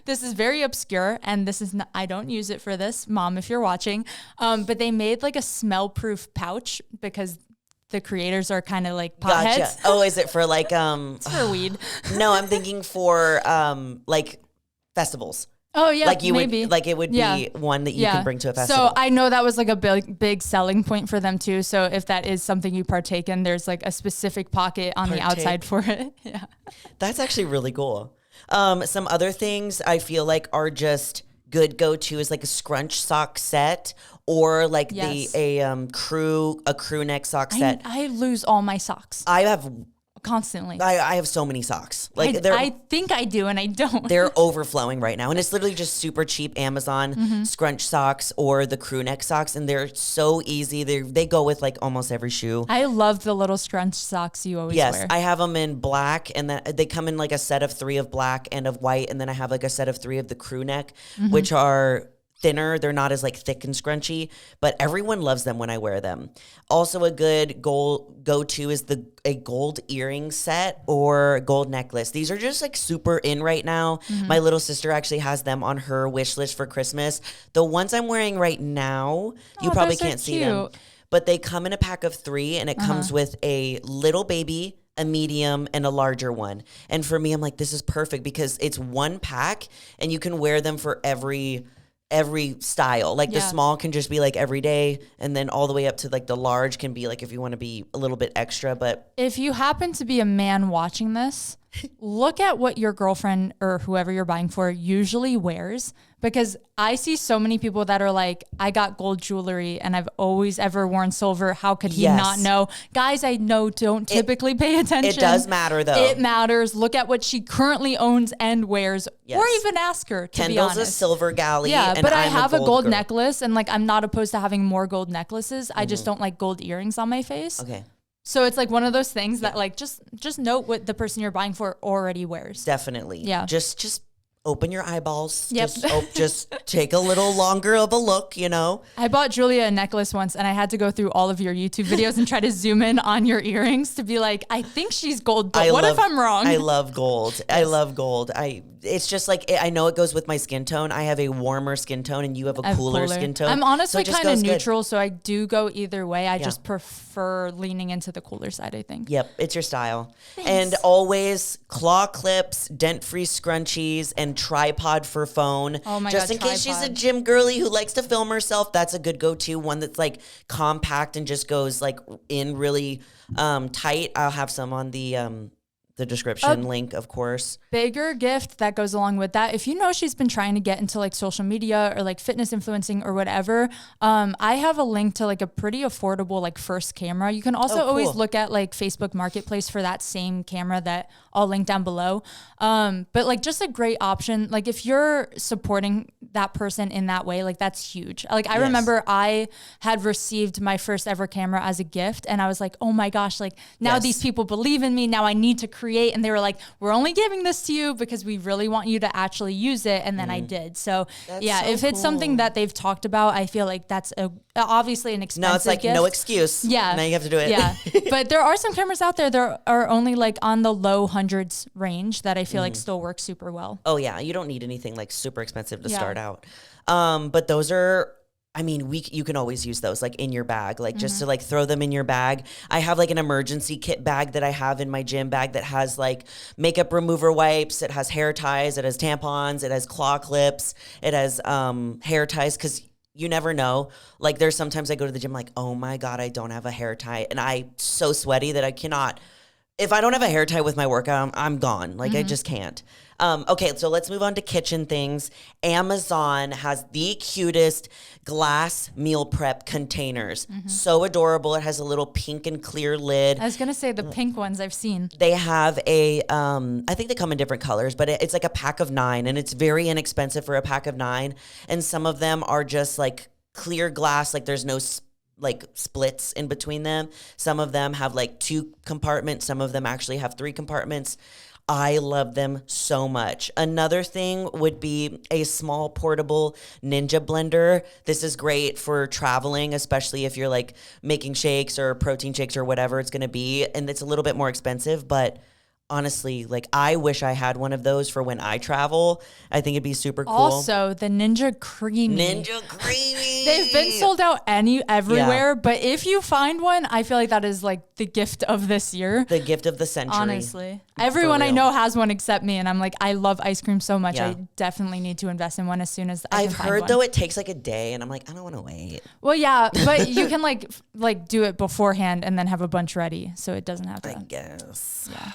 [SPEAKER 2] this is very obscure, and this is not, I don't use it for this, Mom, if you're watching. But they made like a smell-proof pouch because the creators are kind of like potheads.
[SPEAKER 1] Gotcha. Oh, is it for like
[SPEAKER 2] It's for weed.
[SPEAKER 1] No, I'm thinking for like festivals.
[SPEAKER 2] Oh yeah,
[SPEAKER 1] like
[SPEAKER 2] maybe.
[SPEAKER 1] It would be one that you can bring to a festival.
[SPEAKER 2] So I know that was like a big selling point for them too. So if that is something you partake in, there's like a specific pocket on the outside for it. Yeah, that's
[SPEAKER 1] actually really cool. Some other things I feel like are just good go-to is like a scrunch sock set, or like a crew neck sock set.
[SPEAKER 2] I lose all my socks.
[SPEAKER 1] I have
[SPEAKER 2] Constantly.
[SPEAKER 1] I have so many socks. Like
[SPEAKER 2] I think I do, and I don't.
[SPEAKER 1] They're overflowing right now. And it's literally just super cheap Amazon scrunch socks or the crew neck socks. And they're so easy. They go with like almost every shoe.
[SPEAKER 2] I love the little scrunch socks you always wear.
[SPEAKER 1] Yes, I have them in black, and then they come in like a set of 3 of black and of white. And then I have like a set of 3 of the crew neck, which are thinner. They're not as like thick and scrunchy, but everyone loves them when I wear them. Also, a good go-to is a gold earring set or gold necklace. These are just like super in right now. My little sister actually has them on her wish list for Christmas. The ones I'm wearing right now, you probably can't see them, but they come in a pack of 3, and it comes with a little baby, a medium, and a larger one. And for me, I'm like, this is perfect because it's one pack and you can wear them for every style. Like the small can just be like every day, and then all the way up to like the large can be like if you want to be a little bit extra. But
[SPEAKER 2] if you happen to be a man watching this, look at what your girlfriend or whoever you're buying for usually wears, because I see so many people that are like, I got gold jewelry and I've always ever worn silver. How could he not know? Guys, I know don't typically pay attention.
[SPEAKER 1] It does matter though.
[SPEAKER 2] It matters. Look at what she currently owns and wears, or even ask her, to be honest.
[SPEAKER 1] Kendall's a silver galley.
[SPEAKER 2] Yeah,
[SPEAKER 1] and
[SPEAKER 2] but I have a gold
[SPEAKER 1] girl.
[SPEAKER 2] necklace, and like I'm not opposed to having more gold necklaces. I just don't like gold earrings on my face.
[SPEAKER 1] Okay.
[SPEAKER 2] So it's like one of those things that like just note what the person you're buying for already wears.
[SPEAKER 1] Definitely.
[SPEAKER 2] Yeah.
[SPEAKER 1] Just open your eyeballs.
[SPEAKER 2] Yep.
[SPEAKER 1] Just take a little longer of a look, you know?
[SPEAKER 2] I bought Julia a necklace once, and I had to go through all of your YouTube videos and try to zoom in on your earrings to be like, I think she's gold, but what if I'm wrong?
[SPEAKER 1] I love gold. Yes. I love gold. It's just like, I know it goes with my skin tone. I have a warmer skin tone and you have a cooler skin tone.
[SPEAKER 2] I'm honestly kind of neutral, so I do go either way. I just prefer leaning into the cooler side, I think.
[SPEAKER 1] Yep, it's your style.
[SPEAKER 2] Thanks.
[SPEAKER 1] And always claw clips, dent-free scrunchies, and tripod for phone.
[SPEAKER 2] Oh my
[SPEAKER 1] just
[SPEAKER 2] God,
[SPEAKER 1] in case she's a gym girly who likes to film herself, that's a good go-to. One that's like compact and just goes like in really tight. I'll have some on the description link, of course.
[SPEAKER 2] Bigger gift that goes along with that. If you know she's been trying to get into like social media or like fitness influencing or whatever, I have a link to like a pretty affordable like first camera. You can also always look at like Facebook Marketplace for that same camera that I'll link down below. But like just a great option. Like if you're supporting that person in that way, like that's huge. Like I remember I had received my first ever camera as a gift, and I was like, oh my gosh, like now these people believe in me. Now I need to create. And they were like, we're only giving this to you because we really want you to actually use it. And then I did. So that's if it's something that they've talked about, I feel like that's obviously an expensive
[SPEAKER 1] No, it's like
[SPEAKER 2] gift.
[SPEAKER 1] No excuse.
[SPEAKER 2] Yeah.
[SPEAKER 1] Now you have to do it.
[SPEAKER 2] Yeah. But there are some cameras out there that are only like on the low hundreds range that I feel like still work super well.
[SPEAKER 1] Oh yeah. You don't need anything like super expensive to start out. But those are, I mean, you can always use those like in your bag, like just to like throw them in your bag. I have like an emergency kit bag that I have in my gym bag that has like makeup remover wipes. It has hair ties. It has tampons. It has claw clips. It has hair ties, because you never know. Like there's sometimes I go to the gym like, oh my God, I don't have a hair tie. And I'm so sweaty that I cannot. If I don't have a hair tie with my workout, I'm gone. Like I just can't. Okay, so let's move on to kitchen things. Amazon has the cutest glass meal prep containers. So adorable. It has a little pink and clear lid.
[SPEAKER 2] I was going to say the pink ones I've seen.
[SPEAKER 1] They have I think they come in different colors, but it's like a pack of 9, and it's very inexpensive for a pack of 9. And some of them are just like clear glass, like there's no like splits in between them. Some of them have like 2 compartments. Some of them actually have 3 compartments. I love them so much. Another thing would be a small portable Ninja blender. This is great for traveling, especially if you're like making shakes or protein shakes or whatever it's going to be. And it's a little bit more expensive, but honestly, like I wish I had one of those for when I travel. I think it'd be super cool.
[SPEAKER 2] Also, the Ninja Creamy. They've been sold out everywhere, but if you find one, I feel like that is like the gift of this year.
[SPEAKER 1] The gift of the century.
[SPEAKER 2] Honestly. Everyone I know has one except me, and I'm like, I love ice cream so much. I definitely need to invest in one as soon as
[SPEAKER 1] I've heard though it takes like a day, and I'm like, I don't want to wait.
[SPEAKER 2] Well, yeah, but you can like do it beforehand and then have a bunch ready, so it doesn't have to.
[SPEAKER 1] I guess.
[SPEAKER 2] Yeah.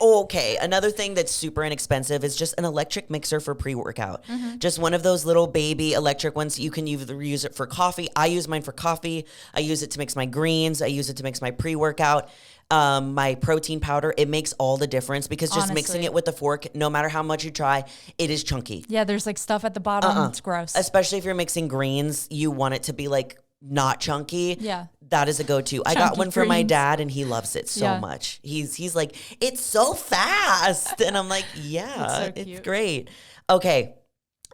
[SPEAKER 1] Okay, another thing that's super inexpensive is just an electric mixer for pre-workout. Just one of those little baby electric ones. You can either use it for coffee. I use mine for coffee. I use it to mix my greens. I use it to mix my pre-workout. my protein powder. It makes all the difference because just mixing it with a fork, no matter how much you try, it is chunky.
[SPEAKER 2] Yeah, there's like stuff at the bottom. It's gross.
[SPEAKER 1] Especially if you're mixing greens, you want it to be like not chunky.
[SPEAKER 2] Yeah.
[SPEAKER 1] That is a go-to. I got one for my dad and he loves it so much. He's like, it's so fast. And I'm like, yeah, it's great. Okay.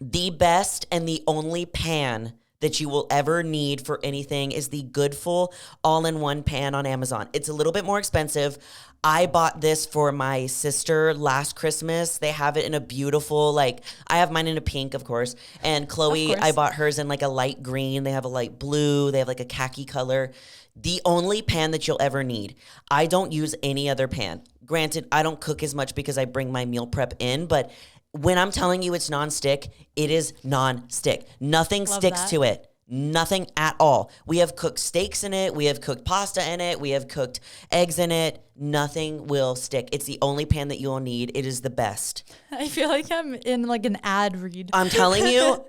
[SPEAKER 1] The best and the only pan that you will ever need for anything is the Goodful all-in-one pan on Amazon. It's a little bit more expensive. I bought this for my sister last Christmas. They have it in a beautiful, like, I have mine in a pink, of course. And Chloe, I bought hers in like a light green. They have a light blue. They have like a khaki color. The only pan that you'll ever need. I don't use any other pan. Granted, I don't cook as much because I bring my meal prep in, but when I'm telling you it's nonstick, it is nonstick. Nothing sticks to it. Nothing at all. We have cooked steaks in it. We have cooked pasta in it. We have cooked eggs in it. Nothing will stick. It's the only pan that you'll need. It is the best.
[SPEAKER 2] I feel like I'm in like an ad read.
[SPEAKER 1] I'm telling you.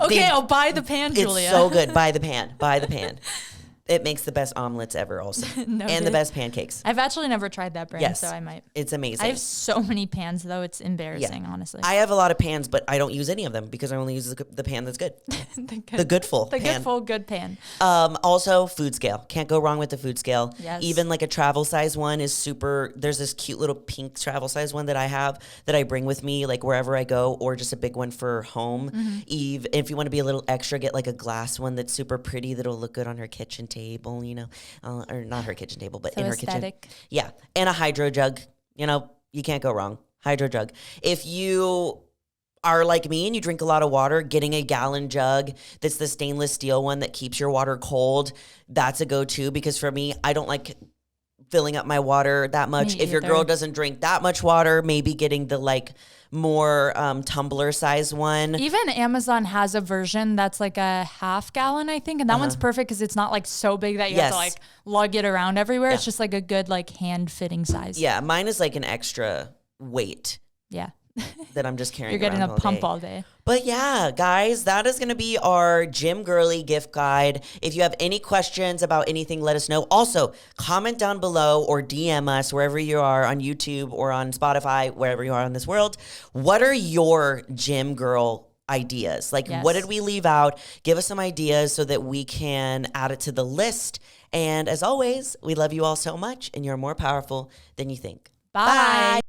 [SPEAKER 2] Okay, I'll buy the pan, Julia.
[SPEAKER 1] It's so good. Buy the pan. Buy the pan. It makes the best omelets ever also. And the best pancakes.
[SPEAKER 2] I've actually never tried that brand, so I might.
[SPEAKER 1] It's amazing.
[SPEAKER 2] I have so many pans, though. It's embarrassing, honestly.
[SPEAKER 1] I have a lot of pans, but I don't use any of them because I only use the pan that's good. The Goodful pan.
[SPEAKER 2] The Goodful good pan.
[SPEAKER 1] Also, food scale. Can't go wrong with the food scale.
[SPEAKER 2] Yes.
[SPEAKER 1] Even like a travel size one is super. There's this cute little pink travel size one that I have that I bring with me like wherever I go, or just a big one for home. Eve, if you want to be a little extra, get like a glass one that's super pretty that'll look good on her kitchen table, you know. Or not her kitchen table, but so in her aesthetic. Kitchen. Yeah. And a hydro jug. You know, you can't go wrong. Hydro jug. If you are like me and you drink a lot of water, getting a gallon jug that's the stainless steel one that keeps your water cold, that's a go-to because for me, I don't like filling up my water that much. If your girl doesn't drink that much water, maybe getting the like more tumbler size one.
[SPEAKER 2] Even Amazon has a version that's like a half gallon, I think. And that one's perfect because it's not like so big that you have to like lug it around everywhere. It's just like a good like hand fitting size.
[SPEAKER 1] Yeah. Mine is like an extra weight.
[SPEAKER 2] Yeah.
[SPEAKER 1] That I'm just carrying.
[SPEAKER 2] You're getting
[SPEAKER 1] around
[SPEAKER 2] a pump all day.
[SPEAKER 1] But yeah, guys, that is going to be our Gym Girly gift guide. If you have any questions about anything, let us know. Also, comment down below or DM us wherever you are on YouTube or on Spotify, wherever you are in this world. What are your gym girl ideas? Like, what did we leave out? Give us some ideas so that we can add it to the list. And as always, we love you all so much, and you're more powerful than you think.
[SPEAKER 2] Bye.